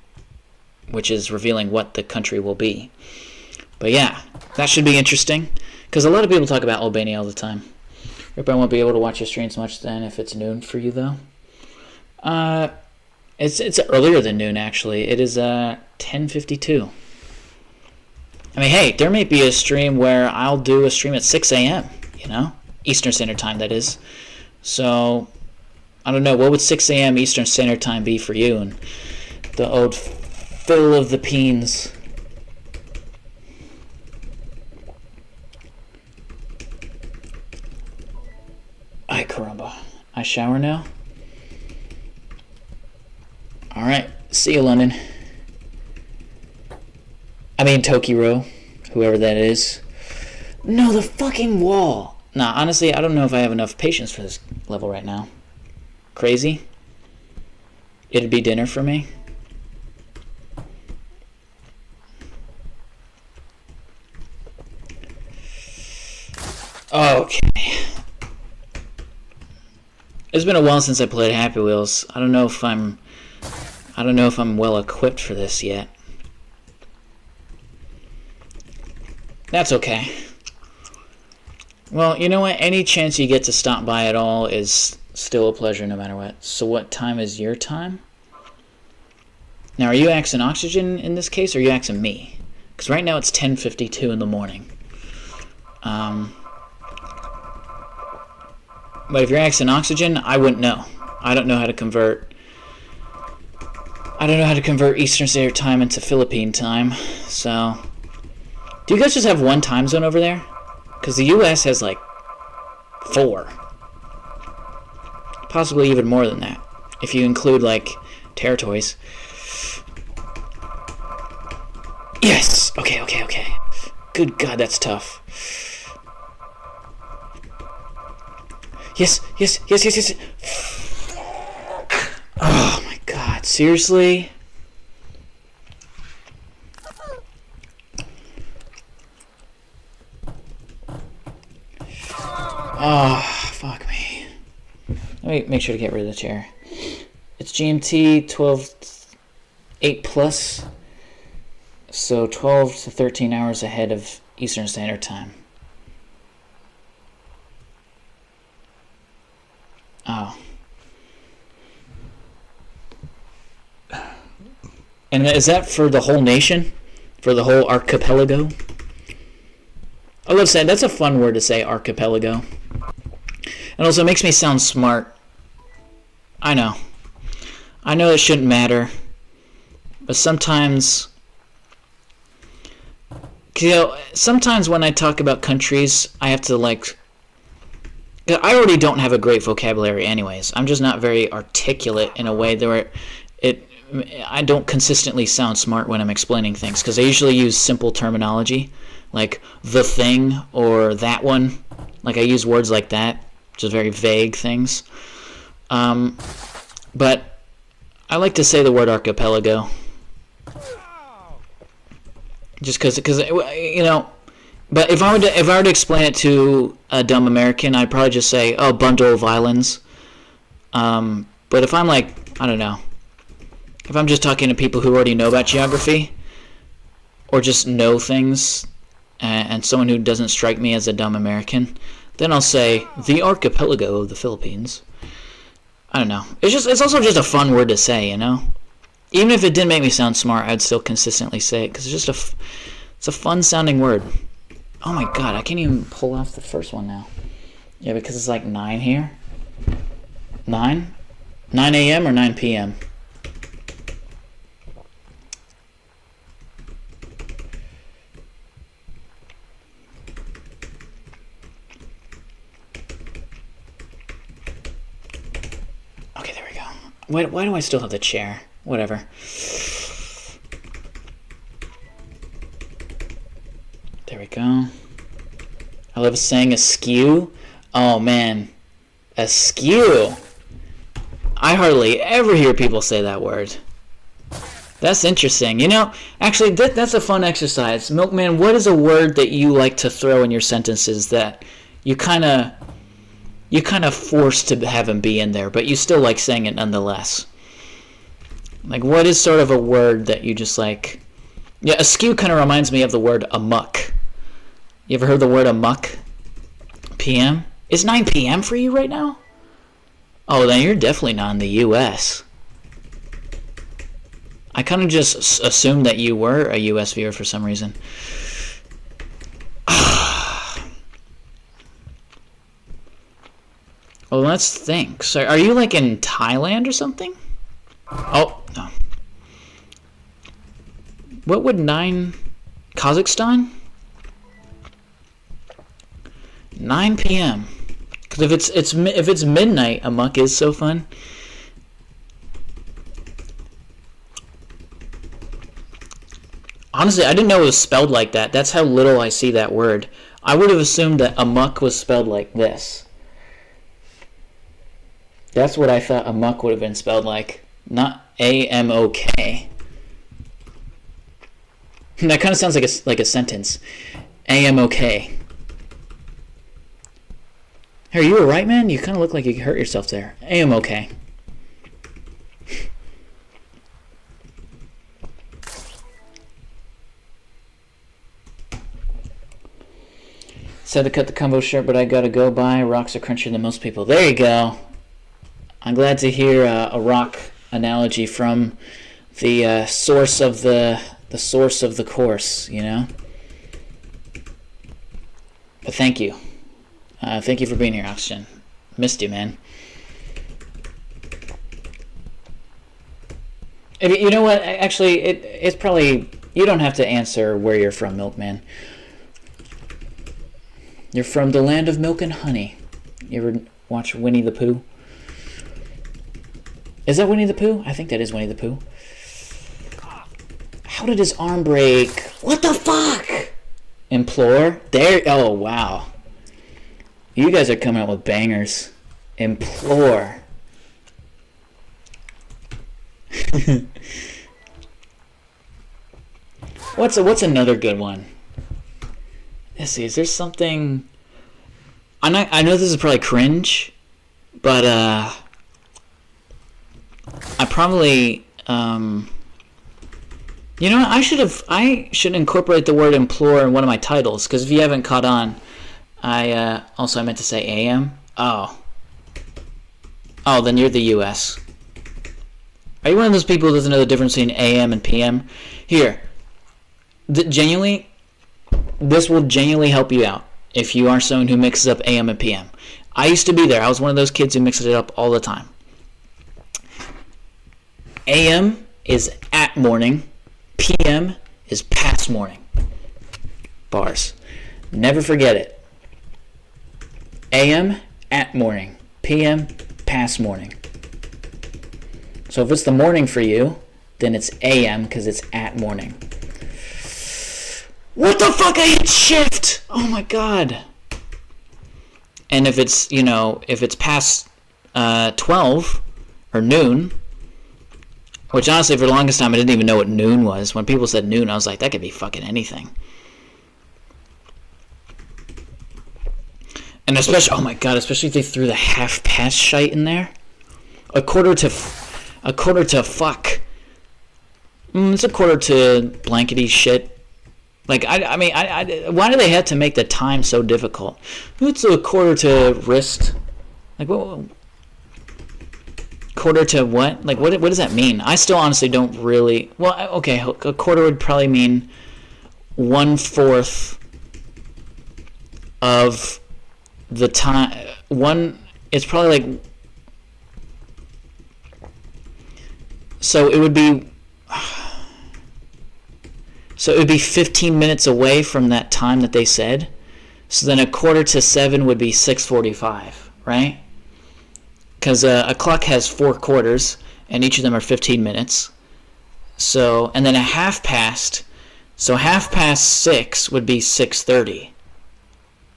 which is revealing what the country will be. But yeah, that should be interesting, because a lot of people talk about Albania all the time. Hope I won't be able to watch your streams much then if it's noon for you, though. It's earlier than noon, actually. It is 10:52. I mean, hey, there may be a stream where I'll do a stream at 6 a.m., you know? Eastern Standard Time, that is. So, I don't know, what would 6 a.m. Eastern Standard Time be for you? And the old Phil of the Peens. Ay, caramba. I shower now? Alright, see you, London. I mean, Tokiro, whoever that is. No, the fucking wall. Nah, honestly, I don't know if I have enough patience for this level right now. Crazy? It'd be dinner for me. Okay. It's been a while since I played Happy Wheels. I don't know if I'm well equipped for this yet. That's okay. Well, you know what? Any chance you get to stop by at all is still a pleasure no matter what. So what time is your time? Now, are you asking Oxygen in this case, or are you asking me? Because right now it's 10:52 in the morning. But if you're asking Oxygen, I wouldn't know. I don't know how to convert I don't know how to convert Eastern Standard Time into Philippine time, so... Do you guys just have one time zone over there? Because the US has, like, 4. Possibly even more than that, if you include, like, territories. Yes! Okay. Good God, that's tough. Yes. Oh my God, seriously? Oh, fuck me. Let me make sure to get rid of the chair. It's GMT 12:08 plus, so 12 to 13 hours ahead of Eastern Standard Time. Oh. And is that for the whole nation? For the whole archipelago? I love saying that's a fun word to say, archipelago. And also it makes me sound smart. I know it shouldn't matter. But sometimes, sometimes when I talk about countries, I have to I already don't have a great vocabulary anyways. I'm just not very articulate in a way where I don't consistently sound smart when I'm explaining things, because I usually use simple terminology, like the thing or that one. Like I use words like that, which is very vague things. But I like to say the word archipelago, just because But if I were to explain it to a dumb American, I'd probably just say, "Oh, bundle of islands." But if I'm like, I don't know, if I'm just talking to people who already know about geography, or just know things, and someone who doesn't strike me as a dumb American, then I'll say the archipelago of the Philippines. I don't know. It's also just a fun word to say, Even if it didn't make me sound smart, I'd still consistently say it because it's a fun sounding word. Oh my God, I can't even pull off the first one now. Yeah, because it's like 9 here. 9? 9 a.m. or 9 p.m.? Okay, there we go. Why do I still have the chair? Whatever. There we go. I love saying askew. Oh man, askew. I hardly ever hear people say that word. That's interesting. Actually, that's a fun exercise. Milkman, what is a word that you like to throw in your sentences that you kind of forced to have them be in there, but you still like saying it nonetheless? Like, what is sort of a word that you just like? Yeah, askew kind of reminds me of the word amuck. You ever heard the word amuck? PM? Is 9 p.m. for you right now? Oh, then you're definitely not in the U.S. I kind of just assumed that you were a U.S. viewer for some reason. Well, let's think. So, are you like in Thailand or something? Oh, no. What would 9... Kazakhstan? 9 p.m. Because if it's midnight, amuck is so fun. Honestly, I didn't know it was spelled like that. That's how little I see that word. I would have assumed that amuck was spelled like this. That's what I thought amuck would have been spelled like. Not A-M-O-K. That kind of sounds like a sentence. A-M-O-K. Hey, are you alright, man? You kind of look like you hurt yourself there. A-M-O-K. Said to cut the combo short, but I gotta go by. Rocks are crunchier than most people. There you go. I'm glad to hear a rock analogy from the source of the source of the course, But thank you. Thank you for being here, Oxygen. Missed you, man. You know what? Actually, it's probably... You don't have to answer where you're from, Milkman. You're from the land of milk and honey. You ever watch Winnie the Pooh? Is that Winnie the Pooh? I think that is Winnie the Pooh. How did his arm break? What the fuck? Implore? There. Oh, wow. You guys are coming out with bangers. Implore. What's another good one? Let's see. Is there something? I know this is probably cringe, but I probably you know what? I should incorporate the word implore in one of my titles, because if you haven't caught on, I meant to say AM. Oh, then you're the US. Are you one of those people who doesn't know the difference between AM and PM? Here, genuinely, this will genuinely help you out if you are someone who mixes up AM and PM. I used to be there. I was one of those kids who mixed it up all the time. AM is at morning. PM is past morning. Bars. Never forget it. AM, at morning. PM, past morning. So if it's the morning for you, then it's AM because it's at morning. What the fuck? I hit shift! Oh my god. And if it's past 12 or noon, which honestly for the longest time I didn't even know what noon was. When people said noon, I was like, that could be fucking anything. And especially, oh my god, especially if they threw the half past shite in there. A quarter to fuck. It's a quarter to blankety shit. Like, I mean, why do they have to make the time so difficult? It's a quarter to wrist. Like, what? Quarter to what? Like, what does that mean? I still honestly don't really... Well, okay, a quarter would probably mean 1/4 of the time. It's probably like... So it would be 15 minutes away from that time that they said. So then a quarter to 7 would be 6:45, right? Because a clock has 4 quarters, and each of them are 15 minutes. So, and then a half past. So half past 6 would be 6:30.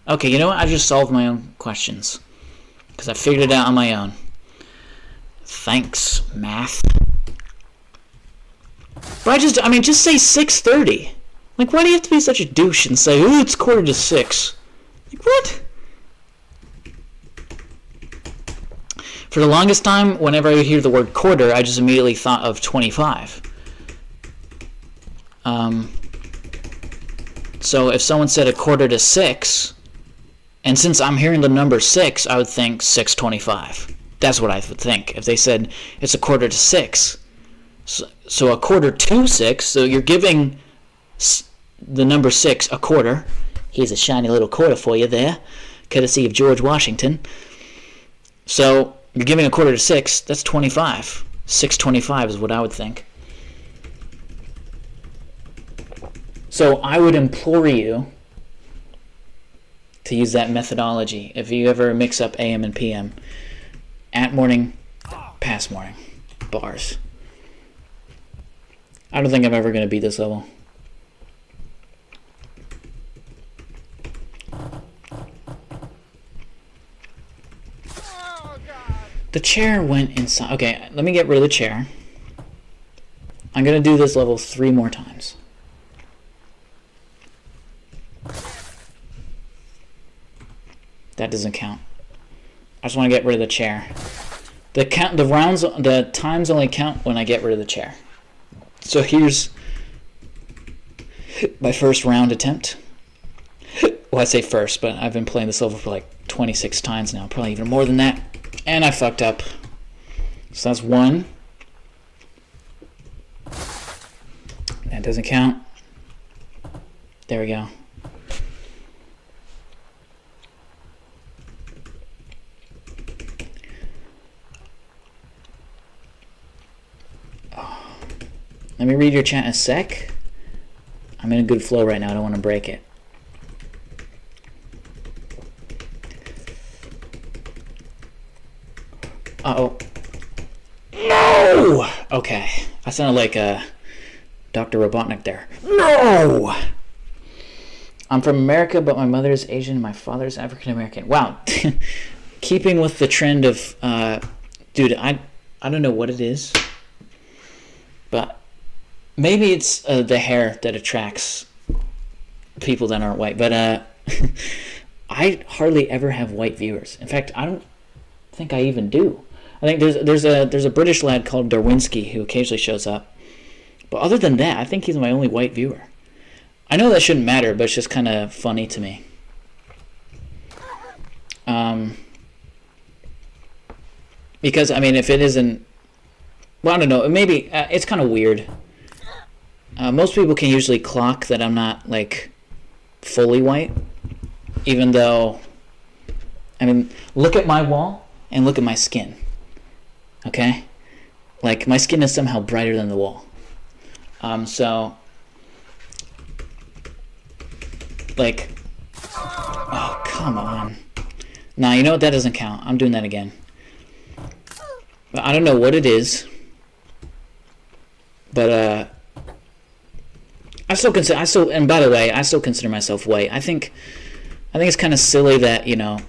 Okay, you know what? I just solved my own questions because I figured it out on my own. Thanks, math. But just say 6:30. Like, why do you have to be such a douche and say, "Oh, it's quarter to 6"? Like, what? For the longest time, whenever I would hear the word quarter, I just immediately thought of 25. So if someone said a quarter to 6, and since I'm hearing the number 6, I would think 6:25. That's what I would think. If they said it's a quarter to 6. So a quarter to 6, so you're giving the number 6 a quarter. Here's a shiny little quarter for you there, courtesy of George Washington. So you're giving a quarter to 6, that's 25. 6:25 is what I would think. So I would implore you to use that methodology if you ever mix up AM and PM. At morning, past morning. Bars. I don't think I'm ever going to beat this level. The chair went inside. Okay, let me get rid of the chair. I'm going to do this level 3 more times. That doesn't count. I just want to get rid of the chair. The times only count when I get rid of the chair. So here's my first round attempt. Well, I say first, but I've been playing this level for like 26 times now, probably even more than that. And I fucked up. So that's 1. That doesn't count. There we go. Let me read your chat in a sec. I'm in a good flow right now. I don't want to break it. Uh-oh. No! Okay. I sounded like Dr. Robotnik there. No! I'm from America, but my mother is Asian and my father is African American. Wow. Keeping with the trend of... dude, I don't know what it is. But maybe it's the hair that attracts people that aren't white. But I hardly ever have white viewers. In fact, I don't think I even do. I think there's a British lad called kidDoonski who occasionally shows up. But other than that, I think he's my only white viewer. I know that shouldn't matter, but it's just kind of funny to me. Because, I mean, if it isn't... Well, I don't know. Maybe it's kind of weird. Most people can usually clock that I'm not, like, fully white. Even though... I mean, look at my wall and look at my skin. Okay? Like, my skin is somehow brighter than the wall. So... Like... Oh, come on. Nah, you know what? That doesn't count. I'm doing that again. But I don't know what it is. But, and by the way, I still consider myself white. I think it's kind of silly that, you know,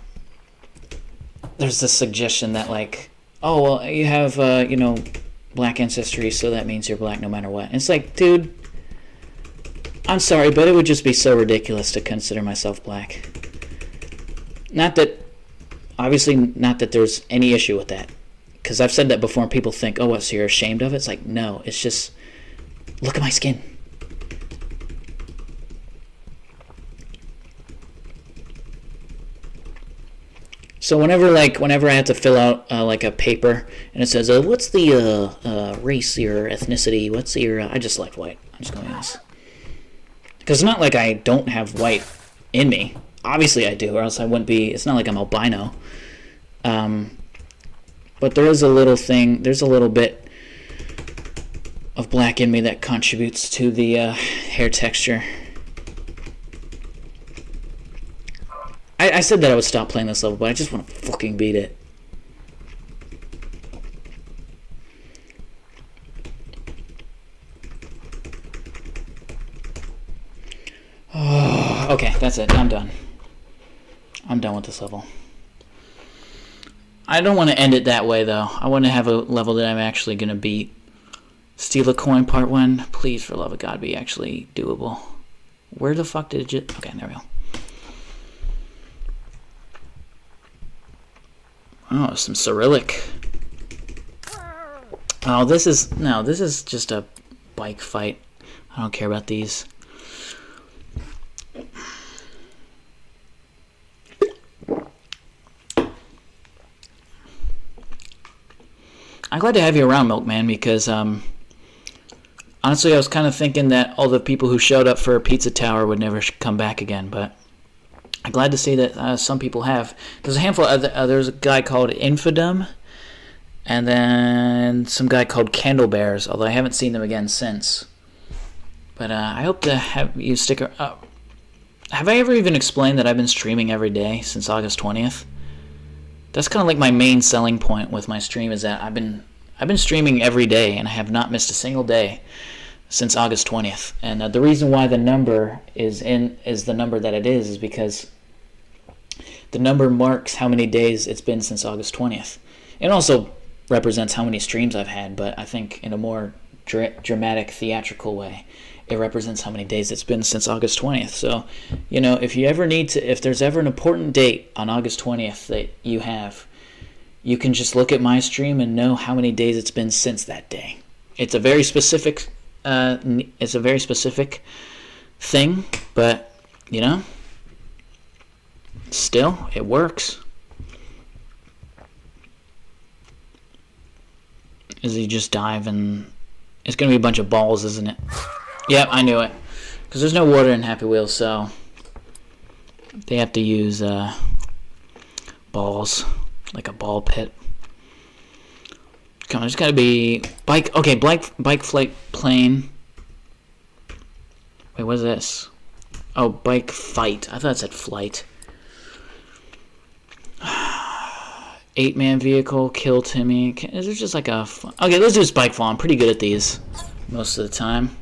there's this suggestion that, like, oh, well, you have, you know, black ancestry, so that means you're black no matter what. And it's like, dude, I'm sorry, but it would just be so ridiculous to consider myself black. Obviously not that there's any issue with that. Because I've said that before and people think, oh, what, so you're ashamed of it? It's like, no, it's just, look at my skin. So whenever I have to fill out like a paper and it says, what's the race, your ethnicity, what's your, I just select white. I'm just going yes. Because it's not like I don't have white in me. Obviously I do, or else I wouldn't be, it's not like I'm albino. But there is a little thing, there's a little bit of black in me that contributes to the hair texture. I said that I would stop playing this level, but I just want to fucking beat it. Oh, okay, that's it. I'm done. I'm done with this level. I don't want to end it that way, though. I want to have a level that I'm actually going to beat. Steal a coin part 1. Please, for love of God, be actually doable. Where the fuck did it... Okay, there we go. Oh, some Cyrillic. Oh, this is just a bike fight. I don't care about these. I'm glad to have you around, Milkman, because honestly, I was kind of thinking that all the people who showed up for Pizza Tower would never come back again, but I'm glad to see that some people have. There's a handful of there's a guy called Infidum, and then some guy called Candle Bears, although I haven't seen them again since. But I hope to have you stick around. Have I ever even explained that I've been streaming every day since August 20th? That's kind of like my main selling point with my stream, is that I've been streaming every day, and I have not missed a single day since August 20th. And the reason why the number is the number that it is because the number marks how many days it's been since August 20th. It also represents how many streams I've had, but I think in a more dramatic, theatrical way, it represents how many days it's been since August 20th. So, you know, if there's ever an important date on August 20th that you have, you can just look at my stream and know how many days it's been since that day. It's a very specific thing, but, you know, still, it works. Is you just dive and it's going to be a bunch of balls, isn't it? Yep, I knew it. Because there's no water in Happy Wheels, so they have to use balls, like a ball pit. Come on, it's gotta be bike. Okay, bike flight plane. Wait, what is this? Oh, bike fight. I thought it said flight. 8-man vehicle, kill Timmy. Is there just like a... Okay, let's do spike fall. I'm pretty good at these most of the time.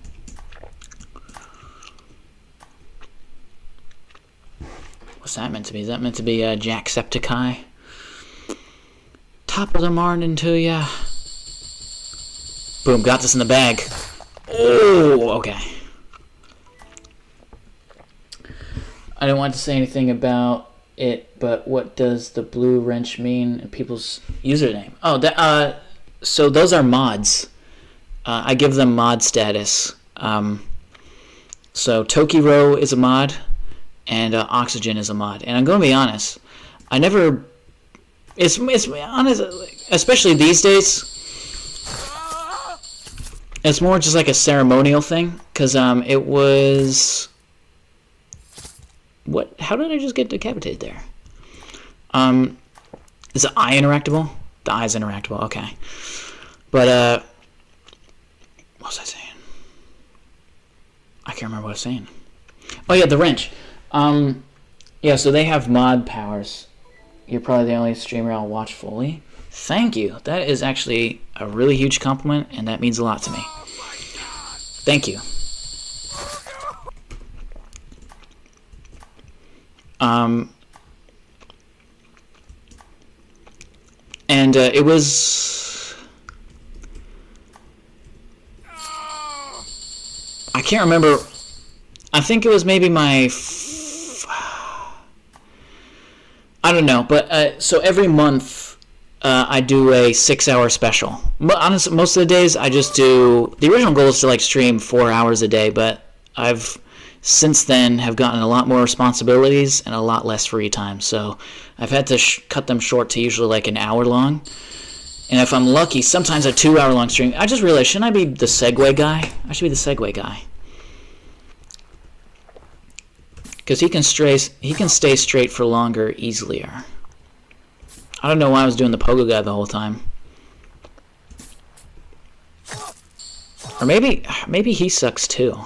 What's that meant to be? Is that meant to be Jacksepticeye? Top of the morning to ya. Boom, got this in the bag. Oh, okay. I don't want to say anything about it, but what does the blue wrench mean in people's username? Oh, that so those are mods. I give them mod status. So Tokiro is a mod, and Oxygen is a mod. And I'm going to be honest, I never. It's honest, especially these days. It's more just like a ceremonial thing, because it was. What? How did I just get decapitated there? Is the eye interactable? The eye's interactable. Okay, but what was I saying? I can't remember what I was saying. Oh yeah, the wrench. Yeah, so they have mod powers. You're probably the only streamer I'll watch fully. Thank you. That is actually a really huge compliment, and that means a lot to me. Thank you. And it was... I can't remember. I think it was maybe my... I don't know, but so every month I do a 6-hour special. But honestly, most of the days I just do... The original goal is to like stream 4 hours a day, but I've since then have gotten a lot more responsibilities and a lot less free time. So I've had to cut them short to usually like an hour long. And if I'm lucky, sometimes a 2-hour long stream. I just realized, shouldn't I be the segue guy? I should be the segue guy. Because he can stay straight for longer, easier. I don't know why I was doing the pogo guy the whole time. Or maybe he sucks too.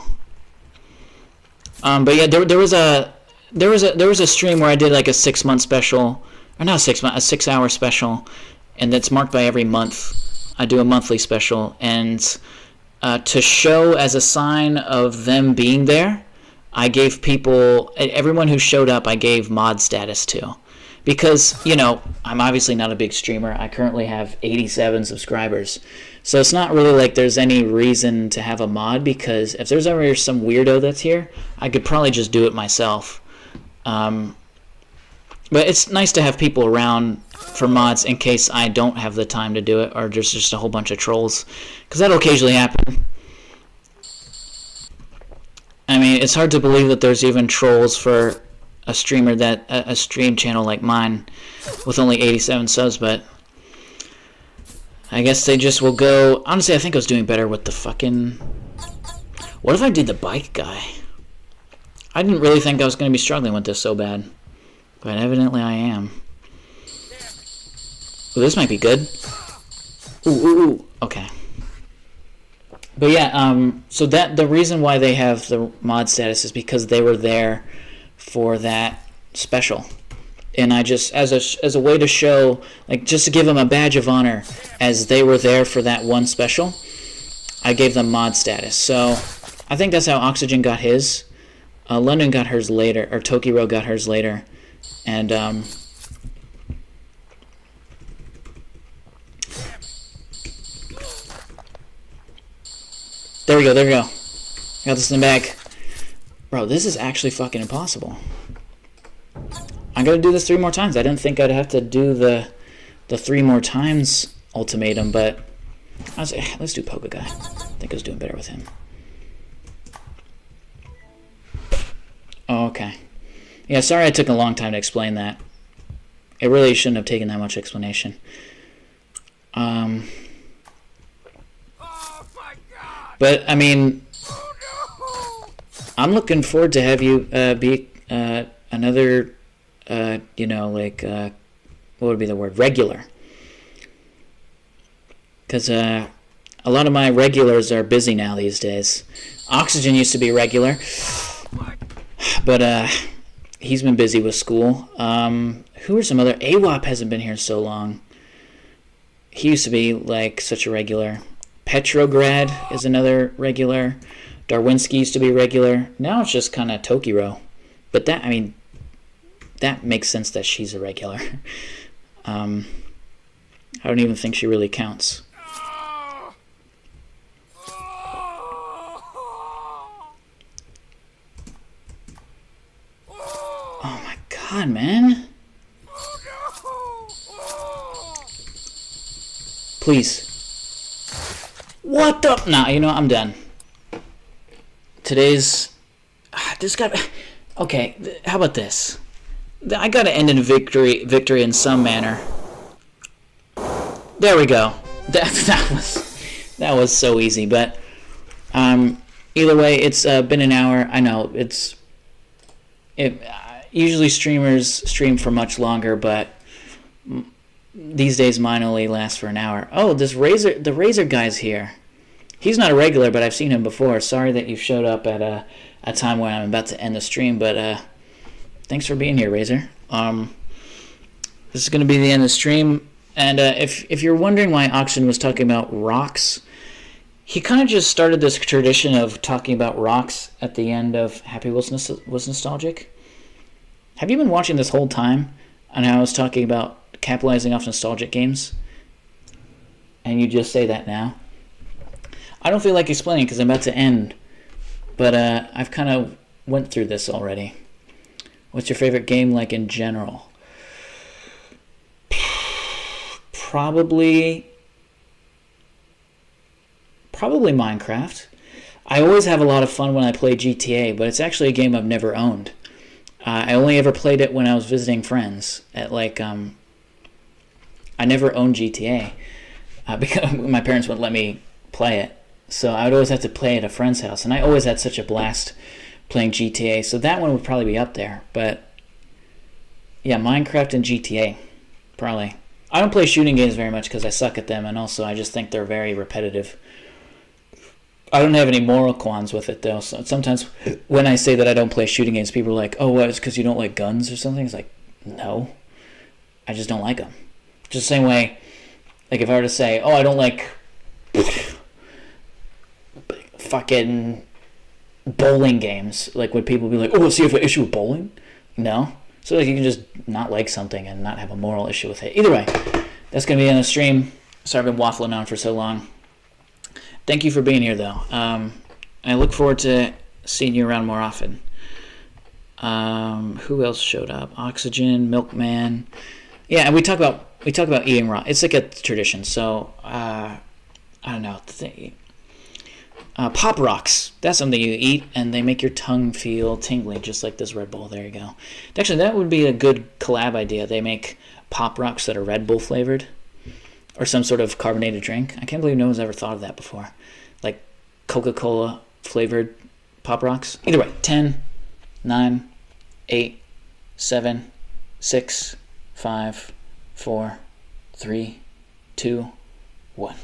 But yeah, there was a stream where I did like a 6-month special, or not 6 month, a 6-hour special, and that's marked by every month. I do a monthly special, and to show as a sign of them being there, I gave people, everyone who showed up, I gave mod status to. Because, you know, I'm obviously not a big streamer. I currently have 87 subscribers. So it's not really like there's any reason to have a mod, because if there's ever some weirdo that's here, I could probably just do it myself. But it's nice to have people around for mods in case I don't have the time to do it, or there's just a whole bunch of trolls. Because that'll occasionally happen. I mean, it's hard to believe that there's even trolls for a streamer that a stream channel like mine with only 87 subs, but I guess they just will go. Honestly, I think I was doing better with the fucking... What if I did the bike guy? I didn't really think I was going to be struggling with this so bad, but evidently I am. Ooh, this might be good. Ooh, okay. But yeah, so that the reason why they have the mod status is because they were there for that special, and I just as a way to show, like, just to give them a badge of honor, as they were there for that one special, I gave them mod status. So I think that's how Oxygen got his. London got hers later, or Tokiro got hers later, and there we go. Got this in the bag. Bro, this is actually fucking impossible. I'm gonna do this 3 more times. I didn't think I'd have to do the 3 more times ultimatum, but I was like, let's do Pogo Guy. I think I was doing better with him. Oh, okay. Yeah, sorry I took a long time to explain that. It really shouldn't have taken that much explanation. But, I mean, I'm looking forward to have you be another, you know, like, what would be the word? Regular. because a lot of my regulars are busy now these days. Oxygen used to be regular, but he's been busy with school. Who are some other? AWAP hasn't been here in so long. He used to be like such a regular. Petrograd is another regular. Darwinski used to be regular. Now it's just kind of Tokiro. But that, I mean, that makes sense that she's a regular. I don't even think she really counts. Oh my god, man. Please. What the? Nah, you know, I'm done. Today's... This got... Okay, how about this? I gotta end in victory in some manner. There we go. That was so easy, but... either way, it's been an hour. I know, usually streamers stream for much longer, but... These days mine only lasts for an hour. Oh, the Razor guy's here. He's not a regular, but I've seen him before. Sorry that you showed up at a time when I'm about to end the stream, but thanks for being here, Razor. This is going to be the end of the stream, and if you're wondering why Oxygen was talking about rocks, he kind of just started this tradition of talking about rocks at the end of Happy Was Nostalgic. Have you been watching this whole time on how I was talking about capitalizing off nostalgic games? And you just say that now? I don't feel like explaining because I'm about to end, but I've kind of went through this already. What's your favorite game like in general? Probably Minecraft. I always have a lot of fun when I play GTA, but it's actually a game I've never owned. I only ever played it when I was visiting friends at I never owned GTA because my parents wouldn't let me play it. So I would always have to play at a friend's house. And I always had such a blast playing GTA. So that one would probably be up there. But yeah, Minecraft and GTA, probably. I don't play shooting games very much because I suck at them. And also I just think they're very repetitive. I don't have any moral qualms with it, though. So sometimes when I say that I don't play shooting games, people are like, oh, what, it's because you don't like guns or something? It's like, no. I just don't like them. Just the same way, like if I were to say, oh, I don't like fucking bowling games, like would people be like, oh, so you have an issue with bowling? No. So like you can just not like something and not have a moral issue with it. Either way, that's going to be on the stream. Sorry I've been waffling on for so long. Thank you for being here, though. I look forward to seeing you around more often. Who else showed up? Oxygen, Milkman. Yeah, and we talk about eating raw. It's like a tradition. So I don't know. Pop rocks. That's something you eat, and they make your tongue feel tingly, just like this Red Bull. There you go. Actually, that would be a good collab idea. They make pop rocks that are Red Bull flavored, or some sort of carbonated drink. I can't believe no one's ever thought of that before. Like Coca-Cola flavored Pop Rocks. Either way, 10, 9, 8, 7, 6, 5, 4, 3, 2, 1.